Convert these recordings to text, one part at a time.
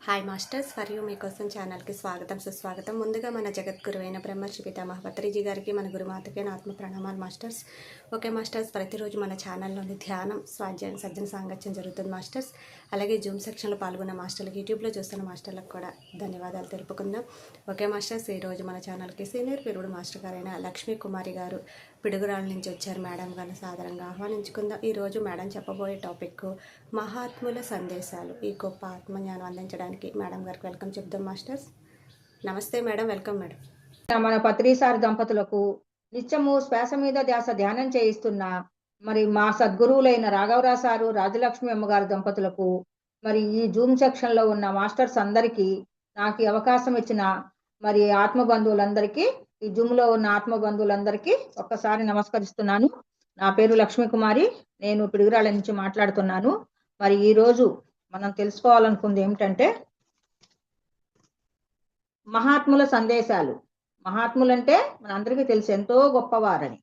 Hi masters మరియు మీకోసం ఛానల్కి స్వాగతం సుస్వాగతం. ముందుగా మన జగద్గురువైన బ్రహ్మర్షి పితామహ పత్రిజీ గారికి, మన గురుమాతకి నా ఆత్మ ప్రణామాలు మాస్టర్స్. ఓకే మాస్టర్స్, ప్రతిరోజు మన ఛానల్లోని ధ్యానం, స్వాధ్యాయం, సజ్జన సాంగత్యం జరుగుతుంది మాస్టర్స్. అలాగే జూమ్ సెక్షన్లో పాల్గొన్న మాస్టర్లకు, యూట్యూబ్లో చూస్తున్న మాస్టర్లకు కూడా ధన్యవాదాలు తెలుపుకుందాం. ఓకే మాస్టర్స్, ఈరోజు మన ఛానల్కి సీనియర్ పిరుడు మాస్టర్ గారైన లక్ష్మీ కుమారి గారు పిడుగురాళ్ళ నుంచి వచ్చారు. మేడం గారిని సాదరంగా ఆహ్వానించుకుందాం. ఈరోజు మేడం చెప్పబోయే టాపిక్ మహాత్ముల సందేశాలు. ఈ గొప్ప ఆత్మజ్ఞానం అందించడానికి మేడం గారికి వెల్కమ్ చెప్దాం మాస్టర్స్. నమస్తే మేడం, వెల్కమ్ మేడం. మన పత్రిసారి దంపతులకు నిత్యము శ్వాస మీద ధ్యాస ధ్యానం చేయిస్తున్న మరి మా సద్గురువులైన రాఘవరావు సారు, రాజలక్ష్మి అమ్మగారి దంపతులకు, మరి ఈ జూమ్ సెక్షన్ లో ఉన్న మాస్టర్స్ అందరికీ, నాకు అవకాశం ఇచ్చిన మరి ఆత్మ బంధువులందరికీ, ఈ జూమ్ లో ఉన్న ఆత్మ బంధువులందరికీ ఒక్కసారి నమస్కరిస్తున్నాను. నా పేరు లక్ష్మీ కుమారి, నేను పిడుగురాళ్ళ నుంచి మాట్లాడుతున్నాను. మరి ఈ రోజు మనం తెలుసుకోవాలనుకుంది ఏమిటంటే మహాత్ముల సందేశాలు. మహాత్ములంటే మనందరికీ తెలుసు, ఎంతో గొప్పవారని.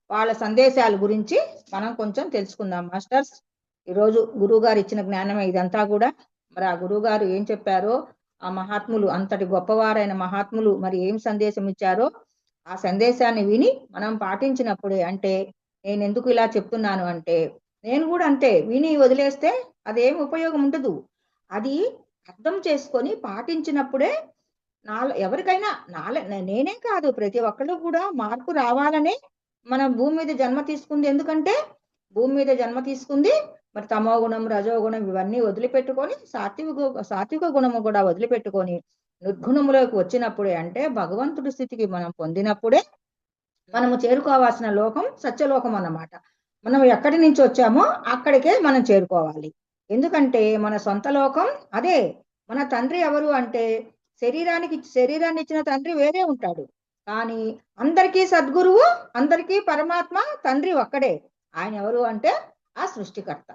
వాళ్ళ సందేశాల గురించి మనం కొంచెం తెలుసుకుందాం మాస్టర్స్. ఈరోజు గురువు గారు ఇచ్చిన జ్ఞానమే ఇదంతా కూడా. మరి ఆ గురువు గారు ఏం చెప్పారో, ఆ మహాత్ములు, అంతటి గొప్పవారైన మహాత్ములు మరి ఏం సందేశం ఇచ్చారో, ఆ సందేశాన్ని విని మనం పాటించినప్పుడే, అంటే నేను ఎందుకు ఇలా చెప్తున్నాను అంటే, నేను కూడా అంతే, విని వదిలేస్తే అదేం ఉపయోగం ఉండదు. అది అర్థం చేసుకొని పాటించినప్పుడే ఎవరికైనా నేనే కాదు, ప్రతి ఒక్కళ్ళు కూడా మార్పు రావాలని మనం భూమి మీద జన్మ తీసుకుంది. ఎందుకంటే భూమి మీద జన్మ తీసుకుంది మరి తమో గుణం, రజోగుణం ఇవన్నీ వదిలిపెట్టుకొని సాత్విక గుణము కూడా వదిలిపెట్టుకొని నిర్గుణములోకి వచ్చినప్పుడే, అంటే భగవంతుడి స్థితికి మనం పొందినప్పుడే మనము చేరుకోవాల్సిన లోకం సత్యలోకం అన్నమాట. మనం ఎక్కడి నుంచి వచ్చామో అక్కడికే మనం చేరుకోవాలి. ఎందుకంటే మన సొంత లోకం అదే. మన తండ్రి ఎవరు అంటే, శరీరాన్ని ఇచ్చిన తండ్రి వేరే ఉంటాడు, కానీ అందరికీ సద్గురువు, అందరికీ పరమాత్మ తండ్రి ఒక్కడే. ఆయన ఎవరు అంటే ఆ సృష్టికర్త.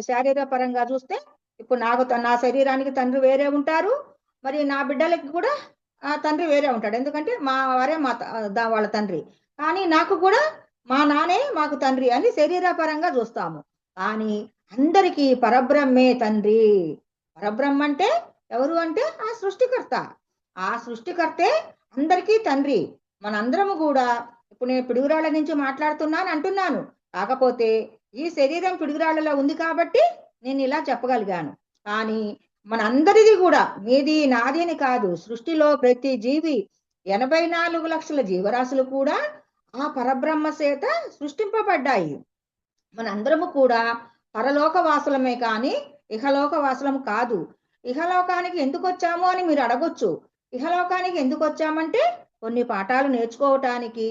శారీరక పరంగా చూస్తే ఇప్పుడు నా శరీరానికి తండ్రి వేరే ఉంటారు, మరి నా బిడ్డలకి కూడా ఆ తండ్రి వేరే ఉంటాడు. ఎందుకంటే మా వారే వాళ్ళ తండ్రి, కానీ నాకు కూడా మా నానే మాకు తండ్రి అని శరీరపరంగా చూస్తాము. కానీ అందరికీ పరబ్రహ్మే తండ్రి. పరబ్రహ్మ అంటే ఎవరు అంటే ఆ సృష్టికర్త. ఆ సృష్టికర్తే అందరికీ తండ్రి. మనందరము కూడా, ఇప్పుడు నేను పిడుగురాళ్ళ నుంచి మాట్లాడుతున్నాను అంటున్నాను, కాకపోతే ఈ శరీరం పిడుగురాళ్ళలో ఉంది కాబట్టి నేను ఇలా చెప్పగలిగాను. కానీ మనందరిది కూడా, మీది నాది అని కాదు, సృష్టిలో ప్రతి జీవి 84 లక్షల జీవరాశులు కూడా ఆ పరబ్రహ్మ చేత సృష్టింపబడ్డాయి. మనందరము కూడా పరలోక వాసులమే కానీ ఇహలోక వాసులం కాదు. ఇహలోకానికి ఎందుకు వచ్చాము అని మీరు అడగొచ్చు. ఇహలోకానికి ఎందుకు వచ్చామంటే కొన్ని పాఠాలు నేర్చుకోవటానికి,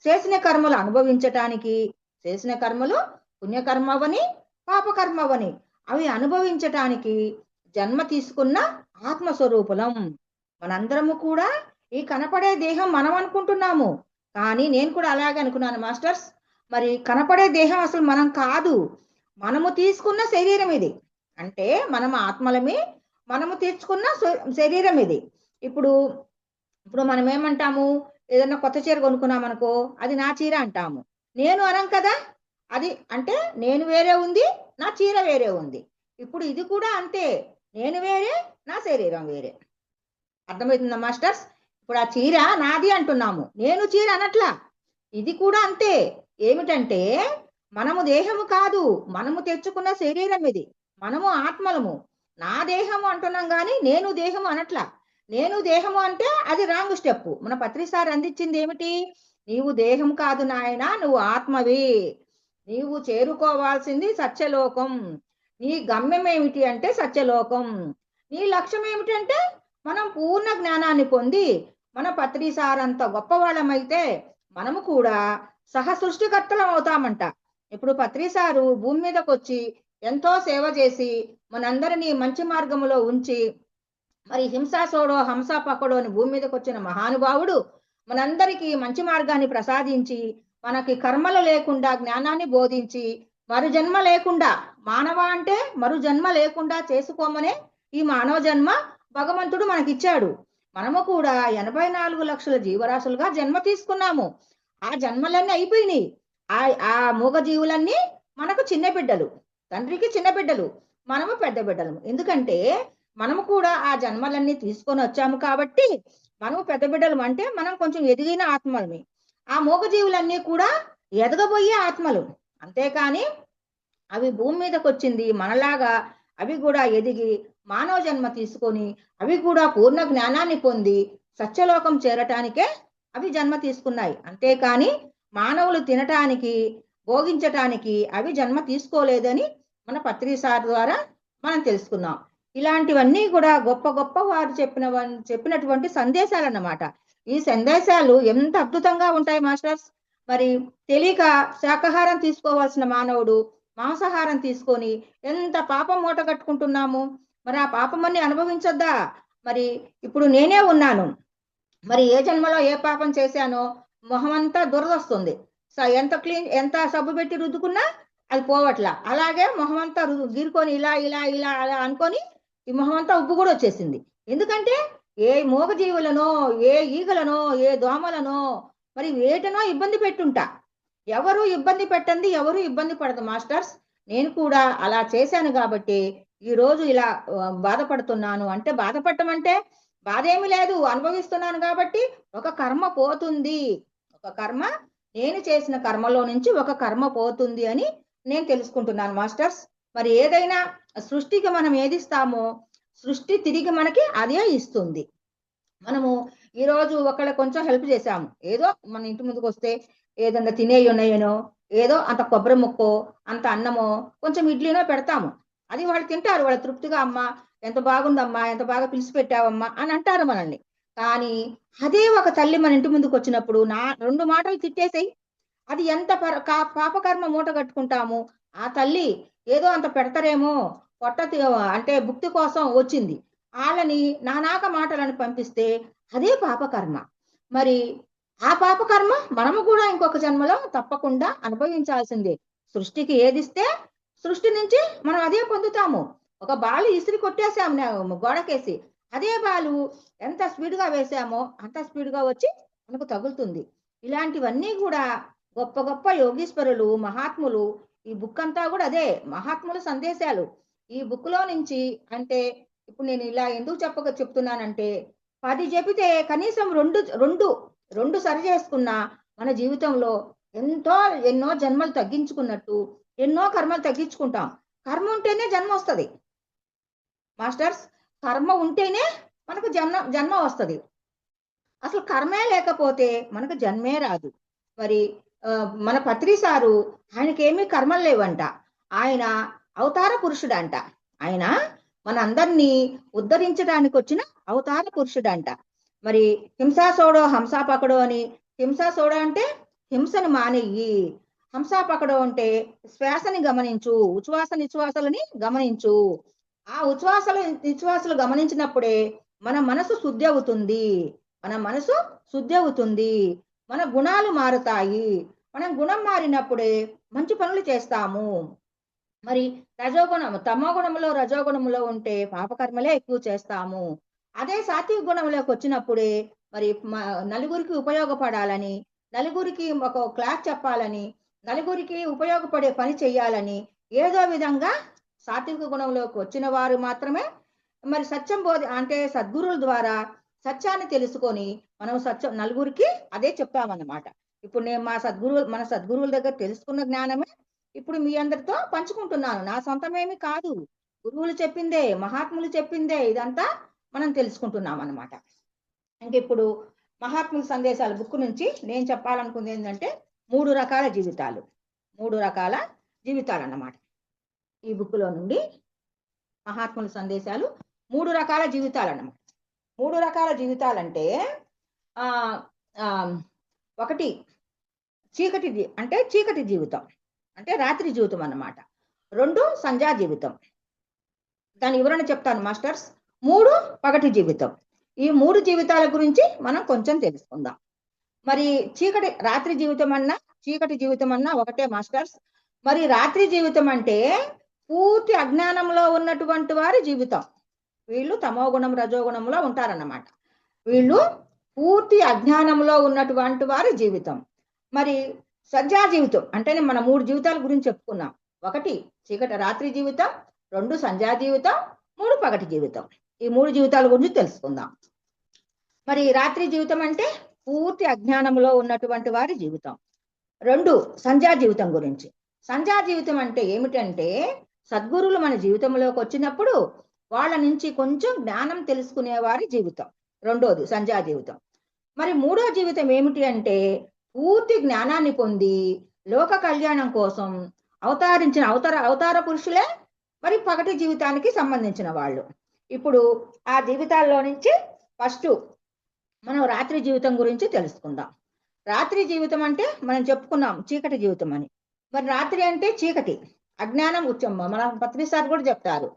చేసిన కర్మలు అనుభవించటానికి. చేసిన కర్మలు పుణ్యకర్మవని, పాపకర్మవని, అవి అనుభవించటానికి జన్మ తీసుకున్న ఆత్మస్వరూపులం. మనందరము కూడా ఈ కనపడే దేహం మనం అనుకుంటున్నాము, కానీ నేను కూడా అలాగే అనుకున్నాను మాస్టర్స్. మరి కనపడే దేహం అసలు మనం కాదు, మనము తీసుకున్న శరీరం ఇది. అంటే మనం ఆత్మలమే, మనము తెచ్చుకున్న శరీరం ఇది. ఇప్పుడు మనం ఏమంటాము, ఏదన్నా కొత్త చీర కొనుక్కున్నాం అనుకో, అది నా చీర అంటాము. నేను అనం కదా, అది అంటే నేను వేరే ఉంది, నా చీర వేరే ఉంది. ఇప్పుడు ఇది కూడా అంతే, నేను వేరే, నా శరీరం వేరే. అర్థమవుతుందా మాస్టర్స్? ఇప్పుడు ఆ చీర నాది అంటున్నాము, నేను చీర అనట్లా. ఇది కూడా అంతే. ఏమిటంటే మనము దేహము కాదు, మనము తెచ్చుకున్న శరీరం ఇది. మనము ఆత్మలము. నా దేహము అంటున్నాం కానీ నేను దేహము అనట్లా. నేను దేహము అంటే అది రాంగ్ స్టెప్. మన పత్రిసారి అందించింది ఏమిటి? నీవు దేహం కాదు నాయన, నువ్వు ఆత్మవి. నీవు చేరుకోవాల్సింది సత్యలోకం. నీ గమ్యం ఏమిటి అంటే సత్యలోకం. నీ లక్ష్యం ఏమిటంటే మనం పూర్ణ జ్ఞానాన్ని పొంది, మన పత్రిసారంత గొప్పవాళ్ళమైతే మనము కూడా సహ సృష్టికర్తలం అవుతామంట. ఇప్పుడు పత్రిసారు భూమి మీదకి వచ్చి ఎంతో సేవ చేసి మనందరినీ మంచి మార్గంలో ఉంచి, మరి హింసాసోడో హంస పక్కడో అని భూమి మీదకి వచ్చిన మహానుభావుడు మనందరికీ మంచి మార్గాన్ని ప్రసాదించి, మనకి కర్మలు లేకుండా జ్ఞానాన్ని బోధించి, మరు జన్మ లేకుండా, మానవ అంటే మరు జన్మ లేకుండా చేసుకోమనే ఈ మానవ జన్మ భగవంతుడు మనకిచ్చాడు. మనము కూడా 84 లక్షల జీవరాశులుగా జన్మ తీసుకున్నాము. ఆ జన్మలన్నీ అయిపోయినాయి. ఆ మూగ జీవులన్నీ మనకు చిన్న బిడ్డలు, తండ్రికి చిన్న బిడ్డలు, మనము పెద్ద బిడ్డలు. ఎందుకంటే మనము కూడా ఆ జన్మలన్నీ తీసుకొని వచ్చాము కాబట్టి మనము పెద్ద బిడ్డలు అంటే మనం కొంచెం ఎదిగిన ఆత్మలని. ఆ మూగజీవులన్నీ కూడా ఎదగబోయే ఆత్మలు. అంతేకాని అవి భూమి మీదకి వచ్చింది మనలాగా అవి కూడా ఎదిగి మానవ జన్మ తీసుకొని అవి కూడా పూర్ణ జ్ఞానాన్ని పొంది సత్యలోకం చేరటానికే అవి జన్మ తీసుకున్నాయి. అంతేకాని మానవులు తినటానికి భోగించటానికి అవి జన్మ తీసుకోలేదని మన పత్రి సార్ ద్వారా మనం తెలుసుకున్నాం. ఇలాంటివన్నీ కూడా గొప్ప గొప్ప వారు చెప్పినటువంటి సందేశాలు అన్నమాట. ఈ సందేశాలు ఎంత అద్భుతంగా ఉంటాయి మాస్టర్స్. మరి తెలియక శాకాహారం తీసుకోవాల్సిన మానవుడు మాంసాహారం తీసుకొని ఎంత పాపం మూట కట్టుకుంటున్నాము. మరి ఆ పాపమన్నీ అనుభవించొద్దా? మరి ఇప్పుడు నేనే ఉన్నాను, మరి ఏ జన్మలో ఏ పాపం చేశానో మొహం అంతా దురదొస్తుంది. ఎంత సబ్బు పెట్టి రుద్దుకున్నా అది పోవట్లా. అలాగే మొహం అంతా గీరుకొని ఇలా ఇలా ఇలా అలా అనుకొని ఈ మొహం అంతా ఉబ్బు కూడా వచ్చేసింది. ఎందుకంటే ఏ మూగజీవులనో ఏ ఈగలనో ఏ దోమలనో మరి వేటనో ఇబ్బంది పెట్టుంటా. ఎవరు ఇబ్బంది పెట్టండి, ఎవరు ఇబ్బంది పడదు మాస్టర్స్. నేను కూడా అలా చేశాను కాబట్టి ఈ రోజు ఇలా బాధపడుతున్నాను. అంటే బాధపడటం అంటే బాధ ఏమి లేదు, అనుభవిస్తున్నాను కాబట్టి ఒక కర్మ పోతుంది. ఒక కర్మ, నేను చేసిన కర్మలో నుంచి ఒక కర్మ పోతుంది అని నేను తెలుసుకుంటున్నాను మాస్టర్స్. మరి ఏదైనా సృష్టికి మనం ఏదిస్తామో సృష్టి తిరిగి మనకి అదే ఇస్తుంది. మనము ఈరోజు ఒకళ్ళ కొంచెం హెల్ప్ చేశాము, ఏదో మన ఇంటి ముందుకు వస్తే ఏదన్నా తినేవి ఉన్నాయనో ఏదో అంత కొబ్బరి ముక్కో అంత అన్నమో కొంచెం ఇడ్లీనో పెడతాము. అది వాళ్ళు తింటారు, వాళ్ళు తృప్తిగా అమ్మ ఎంత బాగుందమ్మా, ఎంత బాగా పిలిచి పెట్టావమ్మా అని అంటారు మనల్ని. కానీ అదే ఒక తల్లి మన ఇంటి ముందుకు వచ్చినప్పుడు 2 మాటలు తిట్టేసాయి, అది ఎంత పాపకర్మ మూట కట్టుకుంటాము. ఆ తల్లి ఏదో అంత పెడతారేమో అంటే భుక్తి కోసం వచ్చింది, వాళ్ళని నానాక మాటలను పంపిస్తే అదే పాపకర్మ. మరి ఆ పాపకర్మ మనము కూడా ఇంకొక జన్మలో తప్పకుండా అనుభవించాల్సిందే. సృష్టికి ఏదిస్తే సృష్టి నుంచి మనం అదే పొందుతాము. ఒక బాలు ఇసిరి కొట్టేసాము గోడకేసి, అదే బాలు ఎంత స్పీడ్గా వేసామో అంత స్పీడ్గా వచ్చి మనకు తగులుతుంది. ఇలాంటివన్నీ కూడా గొప్ప గొప్ప యోగీశ్వరులు మహాత్ములు, ఈ బుక్ అంతా కూడా అదే మహాత్ముల సందేశాలు. ఈ బుక్ లో నుంచి అంటే ఇప్పుడు నేను ఇలా ఎందుకు చెప్తున్నానంటే 10 చెబితే కనీసం రెండు సరి చేసుకున్న మన జీవితంలో ఎన్నో జన్మలు తగ్గించుకున్నట్టు ఎన్నో కర్మలు తగ్గించుకుంటాం. కర్మ ఉంటేనే జన్మ వస్తుంది మాస్టర్స్. కర్మ ఉంటేనే మనకు జన్మ వస్తుంది. అసలు కర్మే లేకపోతే మనకు జన్మే రాదు. మరి మన పత్రి సారు ఆయనకేమీ కర్మలు లేవంట, ఆయన అవతార పురుషుడంట. ఆయన మన అందరినీ ఉద్ధరించడానికి వచ్చిన అవతార పురుషుడంట. మరి హింసాసోడో హంసాపకడో అని, హింసాసోడో అంటే హింసను మానేయి, హంసాపకడో అంటే శ్వాసని గమనించు, ఉచ్ఛ్వాస నిశ్వాసలని గమనించు. ఆ నిశ్వాసలు గమనించినప్పుడే మన మనసు శుద్ధి అవుతుంది. మన గుణాలు మారుతాయి. మనం గుణం మారినప్పుడే మంచి పనులు చేస్తాము. మరి తమోగుణంలో రజోగుణంలో ఉంటే పాపకర్మలే ఎక్కువ చేస్తాము. అదే సాత్విక గుణంలోకి వచ్చినప్పుడే మరి నలుగురికి ఉపయోగపడాలని, నలుగురికి ఒక క్లాస్ చెప్పాలని, నలుగురికి ఉపయోగపడే పని చేయాలని ఏదో విధంగా సాత్విక గుణంలోకి వచ్చిన వారు మాత్రమే మరి సత్యం అంటే సద్గురువుల ద్వారా సత్యాన్ని తెలుసుకొని మనం నలుగురికి అదే చెప్తామన్నమాట. ఇప్పుడు నేను మన సద్గురువుల దగ్గర తెలుసుకున్న జ్ఞానమే ఇప్పుడు మీ అందరితో పంచుకుంటున్నాను. నా సొంతమేమి కాదు, గురువులు చెప్పిందే, మహాత్ములు చెప్పిందే ఇదంతా మనం తెలుసుకుంటున్నాం అన్నమాట. ఇంక ఇప్పుడు మహాత్ముల సందేశాల బుక్ నుంచి నేను చెప్పాలనుకుంది ఏంటంటే 3 రకాల జీవితాలు అన్నమాట. ఈ బుక్ లో నుండి మహాత్ముల సందేశాలు 3 రకాల జీవితాలు అన్నమాట. 3 రకాల జీవితాలంటే ఒకటి చీకటి జీవితం అంటే రాత్రి జీవితం అన్నమాట. 2 సంధ్యా జీవితం, దాని వివరణ చెప్తాను మాస్టర్స్. 3 పగటి జీవితం. ఈ 3 జీవితాల గురించి మనం కొంచెం తెలుసుకుందాం. మరి రాత్రి జీవితం అన్నా చీకటి జీవితం అన్నా ఒకటే మాస్టర్స్. మరి రాత్రి జీవితం అంటే పూర్తి అజ్ఞానంలో ఉన్నటువంటి వారి జీవితం. వీళ్ళు తమోగుణం రజోగుణంలో ఉంటారన్నమాట. వీళ్ళు పూర్తి అజ్ఞానంలో ఉన్నటువంటి వారి జీవితం. మరి సంధ్యా జీవితం అంటే మనం 3 జీవితాల గురించి చెప్పుకున్నాం. 1 రాత్రి జీవితం, 2 సంధ్యా జీవితం, 3 పగటి జీవితం. ఈ 3 జీవితాల గురించి తెలుసుకుందాం. మరి రాత్రి జీవితం అంటే పూర్తి అజ్ఞానంలో ఉన్నటువంటి వారి జీవితం. 2 సంధ్యా జీవితం గురించి. సంధ్యా జీవితం అంటే ఏమిటంటే సద్గురువులు మన జీవితంలోకి వచ్చినప్పుడు వాళ్ళ నుంచి కొంచెం జ్ఞానం తెలుసుకునే వారి జీవితం. రెండోది సంధ్యా జీవితం. మరి 3వ జీవితం ఏమిటి అంటే పూర్తి జ్ఞానాన్ని పొంది లోక కళ్యాణం కోసం అవతరించిన అవతార పురుషులే మరి పగటి జీవితానికి సంబంధించిన వాళ్ళు. ఇప్పుడు ఆ జీవితాల్లో నుంచి ఫస్ట్ మనం రాత్రి జీవితం గురించి తెలుసుకుందాం. రాత్రి జీవితం అంటే మనం చెప్పుకున్నాం చీకటి జీవితం అని. మరి రాత్రి అంటే చీకటి, అజ్ఞానం ఉచ్చమ్మ. మన పత్రిసారి కూడా చెప్తారు,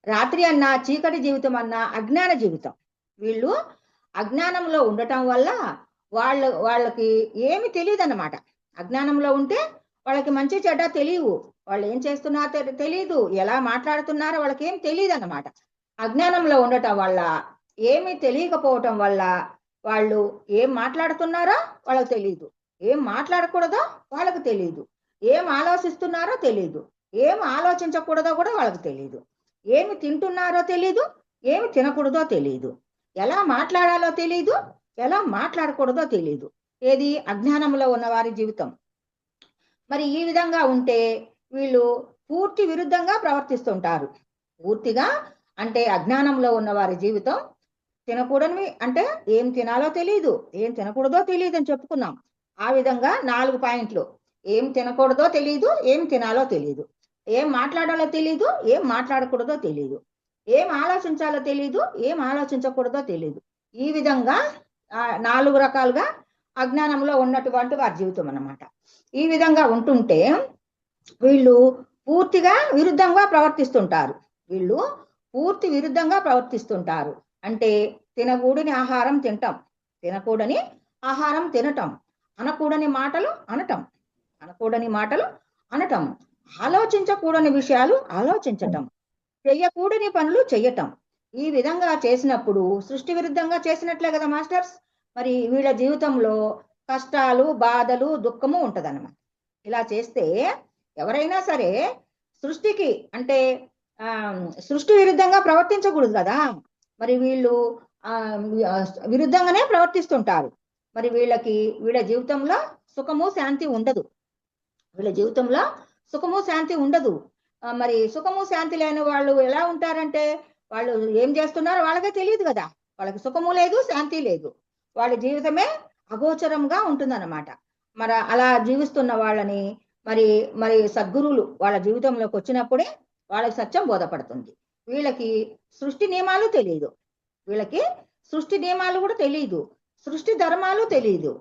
రాత్రి అన్నా చీకటి జీవితం అన్నా అజ్ఞాన జీవితం. వీళ్ళు అజ్ఞానంలో ఉండటం వల్ల వాళ్ళకి ఏమి తెలియదు అన్నమాట. అజ్ఞానంలో ఉంటే వాళ్ళకి మంచి చెడ్డ తెలియవు, వాళ్ళు ఏం చేస్తున్నారో తెలియదు, ఎలా మాట్లాడుతున్నారో వాళ్ళకి ఏం తెలియదు అన్నమాట. అజ్ఞానంలో ఉండటం వల్ల ఏమి తెలియకపోవటం వల్ల వాళ్ళు ఏం మాట్లాడుతున్నారో వాళ్ళకి తెలియదు, ఏం మాట్లాడకూడదో వాళ్ళకి తెలియదు, ఏం ఆలోచిస్తున్నారో తెలియదు, ఏం ఆలోచించకూడదో కూడా వాళ్ళకి తెలియదు, ఏమి తింటున్నారో తెలియదు, ఏమి తినకూడదో తెలియదు, ఎలా మాట్లాడాలో తెలియదు, ఎలా మాట్లాడకూడదో తెలియదు. ఏది అజ్ఞానంలో ఉన్న వారి జీవితం. మరి ఈ విధంగా ఉంటే వీళ్ళు పూర్తి విరుద్ధంగా ప్రవర్తిస్తుంటారు. పూర్తిగా అంటే అజ్ఞానంలో ఉన్న వారి జీవితం. తినకూడనివి అంటే ఏం తినాలో తెలియదు, ఏం తినకూడదో తెలియదు అని చెప్పుకున్నాం. ఆ విధంగా 4 పాయింట్లు. ఏం తినకూడదో తెలియదు, ఏం తినాలో తెలియదు, ఏం మాట్లాడాలో తెలియదు, ఏం మాట్లాడకూడదో తెలియదు, ఏం ఆలోచించాలో తెలియదు, ఏం ఆలోచించకూడదో తెలియదు. ఈ విధంగా 4 రకాలుగా అజ్ఞానంలో ఉన్నటువంటి వారి జీవితం అన్నమాట. ఈ విధంగా ఉంటుంటే వీళ్ళు పూర్తిగా విరుద్ధంగా ప్రవర్తిస్తుంటారు. వీళ్ళు పూర్తి విరుద్ధంగా ప్రవర్తిస్తుంటారు. అంటే తినకూడని ఆహారం తినటం, తినకూడని ఆహారం తినటం, అనకూడని మాటలు అనటం, అనకూడని మాటలు అనటం, ఆలోచించకూడని విషయాలు ఆలోచించటం, చెయ్యకూడని పనులు చెయ్యటం. ఈ విధంగా చేసినప్పుడు సృష్టి విరుద్ధంగా చేసినట్లే కదా మాస్టర్స్. మరి వీళ్ళ జీవితంలో కష్టాలు, బాధలు, దుఃఖము ఉంటదన్నమాట. ఇలా చేస్తే ఎవరైనా సరే సృష్టికి అంటే సృష్టి విరుద్ధంగా ప్రవర్తించకూడదు కదా. మరి వీళ్ళు విరుద్ధంగానే ప్రవర్తిస్తుంటారు. మరి వీళ్ళ జీవితంలో సుఖము శాంతి ఉండదు. వీళ్ళ జీవితంలో సుఖము శాంతి ఉండదు. మరి సుఖము శాంతి లేని వాళ్ళు ఎలా ఉంటారంటే వాళ్ళు ఏం చేస్తున్నారో వాళ్ళకే తెలియదు కదా. వాళ్ళకి సుఖము లేదు, శాంతి లేదు, వాళ్ళ జీవితమే అగోచరంగా ఉంటుందన్నమాట. మరి అలా జీవిస్తున్న వాళ్ళని మరి మరి సద్గురువులు వాళ్ళ జీవితంలోకి వచ్చినప్పుడే వాళ్ళకి సత్యం బోధపడుతుంది. వీళ్ళకి సృష్టి నియమాలు తెలియదు, వీళ్ళకి సృష్టి నియమాలు కూడా తెలియదు, సృష్టి ధర్మాలు తెలియదు,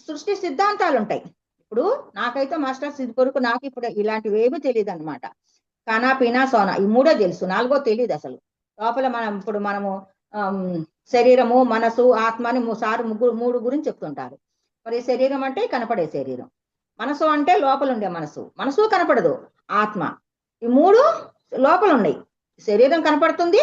సృష్టి సిద్ధాంతాలు ఉంటాయి. ఇప్పుడు నాకైతే మాస్టర్స్ ఇది కొరకు నాకు ఇప్పుడు ఇలాంటివి ఏమీ తెలియదు అనమాట. కానా పీనా సోనా ఈ 3 తెలుసు, 4వ తెలియదు అసలు. లోపల మనము శరీరము, మనసు, ఆత్మ అని 3 గురించి చెప్తుంటారు. మరి శరీరం అంటే కనపడే శరీరం, మనసు అంటే లోపల ఉండే మనసు, మనసు కనపడదు, ఆత్మ. ఈ 3 లోపల ఉన్నాయి. శరీరం కనపడుతుంది,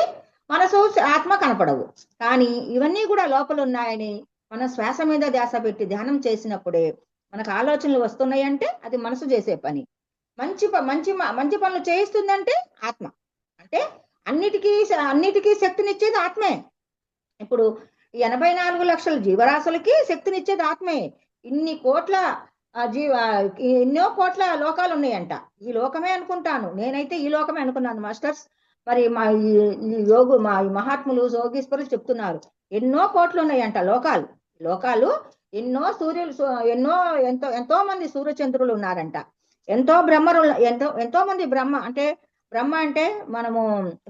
మనసు, ఆత్మ కనపడవు. కానీ ఇవన్నీ కూడా లోపల ఉన్నాయని మనం శ్వాస మీద ధ్యాస పెట్టి ధ్యానం చేసినప్పుడే మనకు ఆలోచనలు వస్తున్నాయంటే అది మనసు చేసే పని. మంచి పనులు చేయిస్తుందంటే ఆత్మ. అంటే అన్నిటికీ శక్తినిచ్చేది ఆత్మే. ఇప్పుడు 84 లక్షల జీవరాశులకి శక్తినిచ్చేది ఆత్మే. ఎన్నో కోట్ల లోకాలు ఉన్నాయంట. ఈ లోకమే అనుకుంటాను, నేనైతే ఈ లోకమే అనుకున్నాను మాస్టర్స్. మరి మా ఈ మహాత్ములు యోగీశ్వరులు చెప్తున్నారు ఎన్నో కోట్లు ఉన్నాయంట లోకాలు. ఎన్నో ఎంతో మంది సూర్యచంద్రులు ఉన్నారంట. ఎంతో మంది బ్రహ్మ అంటే మనము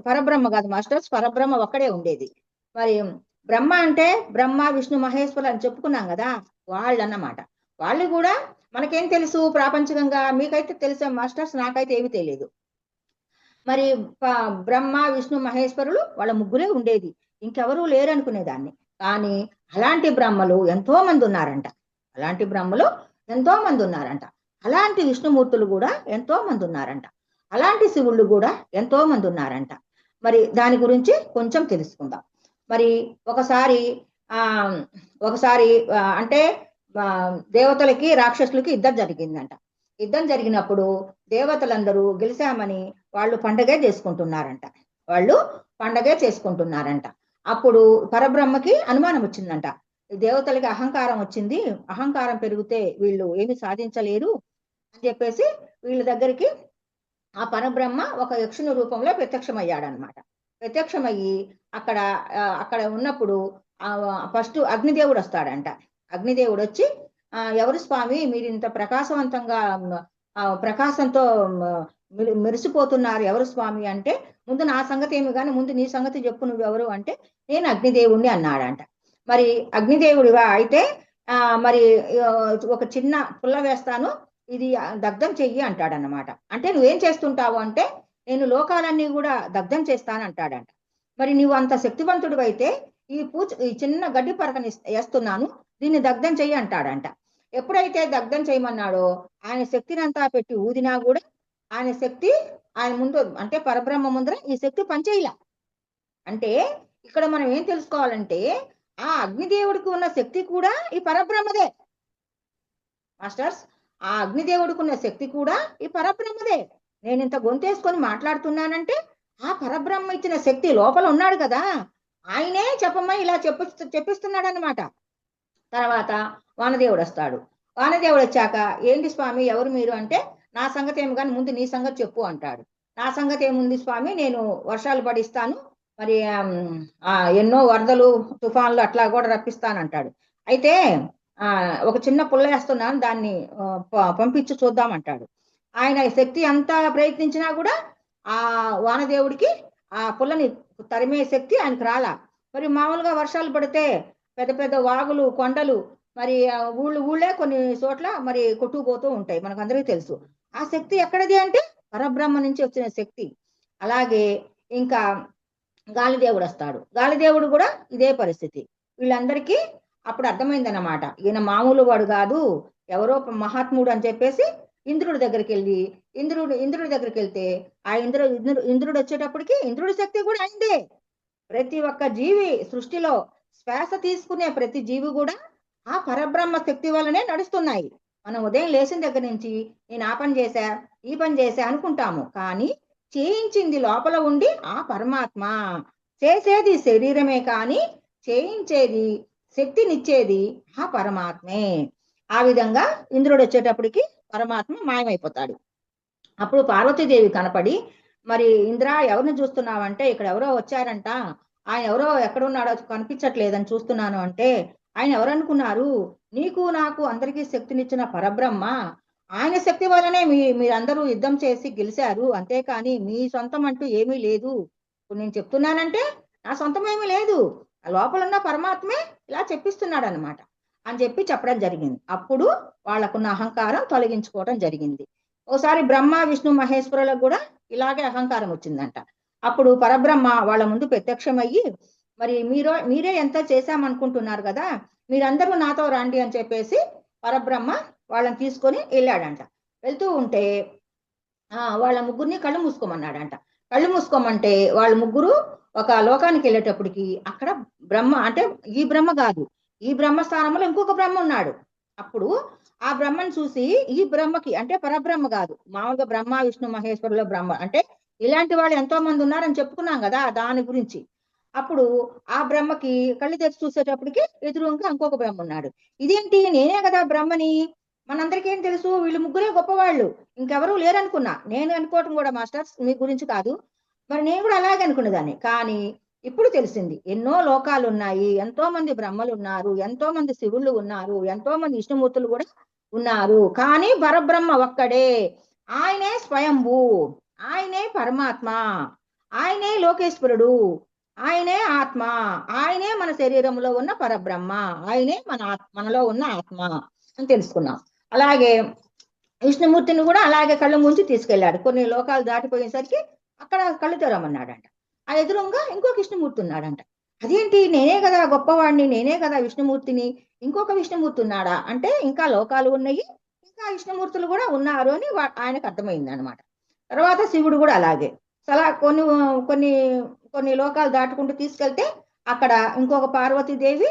పరబ్రహ్మ కాదు మాస్టర్స్, పరబ్రహ్మ ఒక్కడే ఉండేది. మరి బ్రహ్మ అంటే బ్రహ్మ, విష్ణు, మహేశ్వరు అని చెప్పుకున్నాం కదా, వాళ్ళు అన్నమాట. వాళ్ళు కూడా మనకేం తెలుసు ప్రాపంచికంగా, మీకైతే తెలుసా మాస్టర్స్, నాకైతే ఏమీ తెలియదు. మరి బ్రహ్మ, విష్ణు, మహేశ్వరులు వాళ్ళ ముగ్గురే ఉండేది, ఇంకెవరూ లేరు అనుకునేదాన్ని. కానీ అలాంటి బ్రహ్మలు ఎంతో మంది ఉన్నారంట. అలాంటి విష్ణుమూర్తులు కూడా ఎంతో మంది ఉన్నారంట. అలాంటి శివుళ్ళు కూడా ఎంతో మంది ఉన్నారంట. మరి దాని గురించి కొంచెం తెలుసుకుందాం. మరి ఒకసారి అంటే దేవతలకి రాక్షసులకి యుద్ధం జరిగిందంట. యుద్ధం జరిగినప్పుడు దేవతలందరూ గెలిచామని వాళ్ళు పండగే చేసుకుంటున్నారంట. అప్పుడు పరబ్రహ్మకి అనుమానం వచ్చిందంట. దేవతలకి అహంకారం వచ్చింది, అహంకారం పెరిగితే వీళ్ళు ఏమి సాధించలేరు అని చెప్పేసి వీళ్ళ దగ్గరికి ఆ పరబ్రహ్మ ఒక యక్షుని రూపంలో ప్రత్యక్షమయ్యాడనమాట. ప్రత్యక్షమయ్యి అక్కడ అక్కడ ఉన్నప్పుడు ఫస్ట్ అగ్నిదేవుడు వస్తాడంట. అగ్నిదేవుడు వచ్చి ఎవరు స్వామి మీరు ఇంత ప్రకాశవంతంగా ప్రకాశంతో మెరిసిపోతున్నారు, ఎవరు స్వామి అంటే, ముందు నా సంగతి ఏమి కానీ ముందు నీ సంగతి చెప్పు, నువ్వెవరు అంటే, నేను అగ్నిదేవుణ్ణి అన్నాడంట. మరి అగ్నిదేవుడివా అయితే మరి ఒక చిన్న పుల్ల వేస్తాను, ఇది దగ్ధం చెయ్యి అంటాడన్నమాట. అంటే నువ్వేం చేస్తుంటావు అంటే, నేను లోకాలన్నీ కూడా దగ్ధం చేస్తాను అంటాడంట. మరి నువ్వు అంత శక్తివంతుడు అయితే ఈ చిన్న గడ్డి పరకని వేస్తున్నాను, దీన్ని దగ్ధం చెయ్యి అంటాడంట. ఎప్పుడైతే దగ్ధం చేయమన్నాడో ఆయన శక్తిని అంతా పెట్టి ఊదినా కూడా ఆయన శక్తి ఆయన ముందు అంటే పరబ్రహ్మ ముందర ఈ శక్తి పనిచేయలే. అంటే ఇక్కడ మనం ఏం తెలుసుకోవాలంటే ఆ అగ్నిదేవుడికి ఉన్న శక్తి కూడా ఈ పరబ్రహ్మదే మాస్టర్స్. ఆ అగ్నిదేవుడికి ఉన్న శక్తి కూడా ఈ పరబ్రహ్మదే. నేను ఇంత గొంతేసుకొని మాట్లాడుతున్నానంటే ఆ పరబ్రహ్మ ఇచ్చిన శక్తి లోపల ఉన్నాడు కదా, ఆయనే చెప్పమ్మా ఇలా చెప్పిస్తున్నాడు అనమాట. తర్వాత వానదేవుడు వస్తాడు. వానదేవుడు వచ్చాక ఏంటి స్వామి ఎవరు మీరు అంటే, నా సంగతి ఏమి కానీ ముందు నీ సంగతి చెప్పు అంటాడు. నా సంగతి ఏముంది స్వామి, నేను వర్షాలు పడిస్తాను, మరి ఎన్నో వరదలు తుఫాన్లు అట్లా కూడా రప్పిస్తాను అంటాడు. అయితే ఒక చిన్న పుల్ల వేస్తున్నాను, దాన్ని పంపించి చూద్దామంటాడు. ఆయన శక్తి అంతా ప్రయత్నించినా కూడా ఆ వానదేవుడికి ఆ పుల్లని తరిమే శక్తి ఆయనకు రాలా. మరి మామూలుగా వర్షాలు పడితే పెద్ద పెద్ద వాగులు కొండలు మరి ఊళ్ళే కొన్ని చోట్ల మరి కొట్టుకుపోతూ ఉంటాయి, మనకు అందరికీ తెలుసు. ఆ శక్తి ఎక్కడది అంటే పరబ్రహ్మ నుంచి వచ్చిన శక్తి. అలాగే ఇంకా గాలిదేవుడు వస్తాడు. గాలిదేవుడు కూడా ఇదే పరిస్థితి. వీళ్ళందరికీ అప్పుడు అర్థమైందన్నమాట, ఈయన మామూలు వాడు కాదు, ఎవరో మహాత్ముడు అని చెప్పేసి ఇంద్రుడి దగ్గరికి వెళ్ళి ఇంద్రుడి దగ్గరికి వెళ్తే ఆ ఇంద్రుడు వచ్చేటప్పటికి ఇంద్రుడి శక్తి కూడా అయిందే. ప్రతి ఒక్క జీవి సృష్టిలో శ్వాస తీసుకునే ప్రతి జీవి కూడా ఆ పరబ్రహ్మ శక్తి వల్లనే నడుస్తున్నాయి. మనం ఉదయం లేచిన దగ్గర నుంచి నేను ఆ పని చేశా ఈ పని చేశా అనుకుంటాము, కానీ చేయించింది లోపల ఉండి ఆ పరమాత్మ. చేసేది శరీరమే కానీ చేయించేది శక్తినిచ్చేది ఆ పరమాత్మే. ఆ విధంగా ఇంద్రుడు వచ్చేటప్పటికి పరమాత్మ మాయమైపోతాడు. అప్పుడు పార్వతీదేవి కనపడి, మరి ఇంద్ర ఎవరిని చూస్తున్నావంటే, ఇక్కడ ఎవరో వచ్చారంట, ఆయన ఎవరో ఎక్కడున్నాడో కనిపించట్లేదని చూస్తున్నాను అంటే, ఆయన ఎవరనుకున్నారు, నీకు నాకు అందరికీ శక్తినిచ్చిన పరబ్రహ్మ. ఆయన శక్తి వల్లనే మీరందరూ యుద్ధం చేసి గెలిచారు, అంతేకాని మీ సొంతం అంటూ ఏమీ లేదు. ఇప్పుడు నేను చెప్తున్నానంటే నా సొంతం ఏమీ లేదు, లోపల ఉన్న పరమాత్మే ఇలా చెప్పిస్తున్నాడు అనమాట అని చెప్పడం జరిగింది. అప్పుడు వాళ్ళకున్న అహంకారం తొలగించుకోవడం జరిగింది. ఒకసారి బ్రహ్మ విష్ణు మహేశ్వరులకు కూడా ఇలాగే అహంకారం వచ్చిందంట. అప్పుడు పరబ్రహ్మ వాళ్ళ ముందు ప్రత్యక్షమయ్యి, మరి మీరే ఎంత చేశామనుకుంటున్నారు కదా, మీరందరూ నాతో రండి అని చెప్పేసి పరబ్రహ్మ వాళ్ళని తీసుకొని వెళ్ళాడంట. వెళ్తూ ఉంటే వాళ్ళ ముగ్గురిని కళ్ళు మూసుకోమన్నాడంట. కళ్ళు మూసుకోమంటే వాళ్ళ ముగ్గురు ఒక లోకానికి వెళ్ళేటప్పటికి అక్కడ బ్రహ్మ అంటే ఈ బ్రహ్మ కాదు, ఈ బ్రహ్మ స్థానంలో ఇంకొక బ్రహ్మ ఉన్నాడు. అప్పుడు ఆ బ్రహ్మను చూసి ఈ బ్రహ్మకి అంటే పరబ్రహ్మ కాదు, మామూలుగా బ్రహ్మ విష్ణు మహేశ్వరుల బ్రహ్మ అంటే ఇలాంటి వాళ్ళు ఎంతో మంది ఉన్నారని చెప్పుకున్నాం కదా దాని గురించి. అప్పుడు ఆ బ్రహ్మకి కళ్ళు తెరిచి చూసేటప్పటికి ఎదురుగా ఇంకొక బ్రహ్మ ఉన్నాడు. ఇదేంటి, నేనే కదా బ్రహ్మని, మనందరికీ ఏం తెలుసు, వీళ్ళు ముగ్గురే గొప్పవాళ్ళు, ఇంకెవరూ లేరనుకున్నా. నేను అనుకోవటం కూడా మాస్టర్స్ మీ గురించి కాదు, మరి నేను కూడా అలాగే అనుకునేదాన్ని. కానీ ఇప్పుడు తెలిసింది, ఎన్నో లోకాలు ఉన్నాయి, ఎంతో మంది బ్రహ్మలు ఉన్నారు, ఎంతో మంది శివుళ్ళు ఉన్నారు, ఎంతో మంది విష్ణుమూర్తులు కూడా ఉన్నారు, కానీ పరబ్రహ్మ ఒక్కడే. ఆయనే స్వయంభూ, ఆయనే పరమాత్మ, ఆయనే లోకేశ్వరుడు, ఆయనే ఆత్మ, ఆయనే మన శరీరంలో ఉన్న పరబ్రహ్మ, ఆయనే మనలో ఉన్న ఆత్మ అని తెలుసుకున్నాం. అలాగే విష్ణుమూర్తిని కూడా అలాగే కళ్ళు ముంచి తీసుకెళ్లాడు. కొన్ని లోకాలు దాటిపోయేసరికి అక్కడ కళ్ళు తెరవమన్నాడంట. ఆ ఎదురుగా ఇంకో విష్ణుమూర్తి ఉన్నాడంట. అదేంటి, నేనే కదా గొప్పవాడిని, నేనే కదా విష్ణుమూర్తిని, ఇంకొక విష్ణుమూర్తి ఉన్నాడా అంటే, ఇంకా లోకాలు ఉన్నాయి, ఇంకా విష్ణుమూర్తులు కూడా ఉన్నారు అని ఆయనకు అర్థమైంది అనమాట. తర్వాత శివుడు కూడా అలాగే చాలా కొన్ని కొన్ని కొన్ని లోకాలు దాటుకుంటూ తీసుకెళ్తే అక్కడ ఇంకొక పార్వతీదేవి,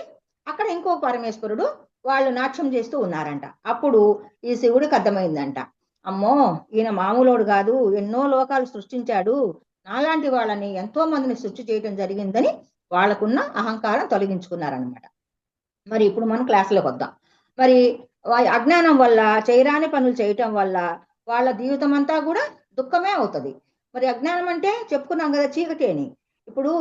అక్కడ ఇంకొక పరమేశ్వరుడు వాళ్ళు నాట్యం చేస్తూ ఉన్నారంట. అప్పుడు ఈ శివుడికి అర్థమైందంట, అమ్మో ఈయన మామూలోడు కాదు, ఎన్నో లోకాలు సృష్టించాడు, నాలాంటి వాళ్ళని ఎంతో మందిని సృష్టి చేయడం జరిగిందని వాళ్ళకున్న అహంకారం తొలగించుకున్నారనమాట. మరి ఇప్పుడు మనం క్లాసులోకి వద్దాం. మరి అజ్ఞానం వల్ల చేయరాని పనులు చేయటం వల్ల వాళ్ళ జీవితం అంతా కూడా దుఃఖమే అవుతుంది. మరి అజ్ఞానం అంటే చెప్పుకున్నాం కదా, చీకటి అని. ఇప్పుడు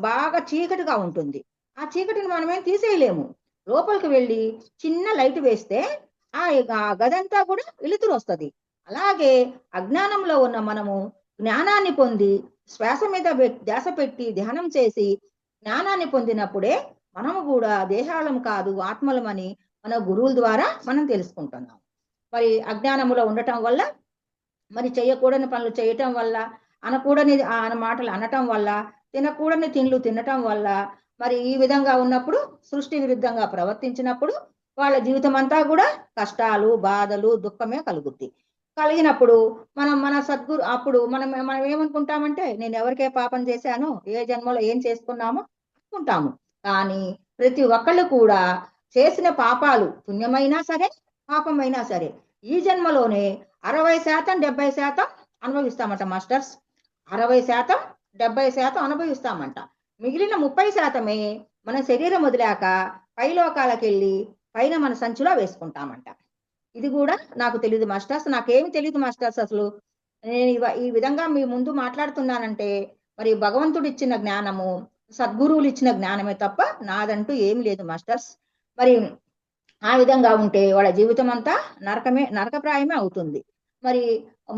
బాగా చీకటిగా ఉంటుంది. ఆ చీకటిని మనమేం తీసేయలేము. లోపలికి వెళ్ళి చిన్న లైట్ వేస్తే ఆ గదంతా కూడా వెలుతురు వస్తుంది. అలాగే అజ్ఞానంలో ఉన్న మనము జ్ఞానాన్ని పొంది శ్వాస మీద ధ్యాస పెట్టి ధ్యానం చేసి జ్ఞానాన్ని పొందినప్పుడే మనము కూడా దేహాలం కాదు ఆత్మలమని మన గురువుల ద్వారా మనం తెలుసుకుంటున్నాం. మరి అజ్ఞానములో ఉండటం వల్ల, మరి చేయకూడని పనులు చేయటం వల్ల, అనకూడని మాటలు అనటం వల్ల, తినకూడని తిండ్లు తినటం వల్ల, మరి ఈ విధంగా ఉన్నప్పుడు సృష్టి విరుద్ధంగా ప్రవర్తించినప్పుడు వాళ్ళ జీవితం అంతా కూడా కష్టాలు, బాధలు, దుఃఖమే కలుగుద్ది. కలిగినప్పుడు మన సద్గురు అప్పుడు మనం ఏమనుకుంటామంటే, నేను ఎవరికే పాపం చేశాను, ఏ జన్మలో ఏం చేసుకున్నామో అనుకుంటాము. కానీ ప్రతి ఒక్కళ్ళు కూడా చేసిన పాపాలు పుణ్యమైనా సరే పాపమైనా సరే ఈ జన్మలోనే 60% 70% అనుభవిస్తామంట మాస్టర్స్. 60% 70% అనుభవిస్తామంట. మిగిలిన 30% మన శరీరం వదిలాక పైలోకాలకు వెళ్ళి పైన మన సంచిలో వేసుకుంటామంట. ఇది కూడా నాకు తెలియదు మాస్టర్స్, నాకేమి తెలియదు మాస్టర్స్. అసలు నేను ఈ విధంగా మీ ముందు మాట్లాడుతున్నానంటే మరి భగవంతుడు ఇచ్చిన జ్ఞానము, సద్గురువులు ఇచ్చిన జ్ఞానమే తప్ప నాదంటూ ఏమి లేదు మాస్టర్స్. మరి ఆ విధంగా ఉంటే వాళ్ళ జీవితం అంతా నరకప్రాయమే అవుతుంది. మరి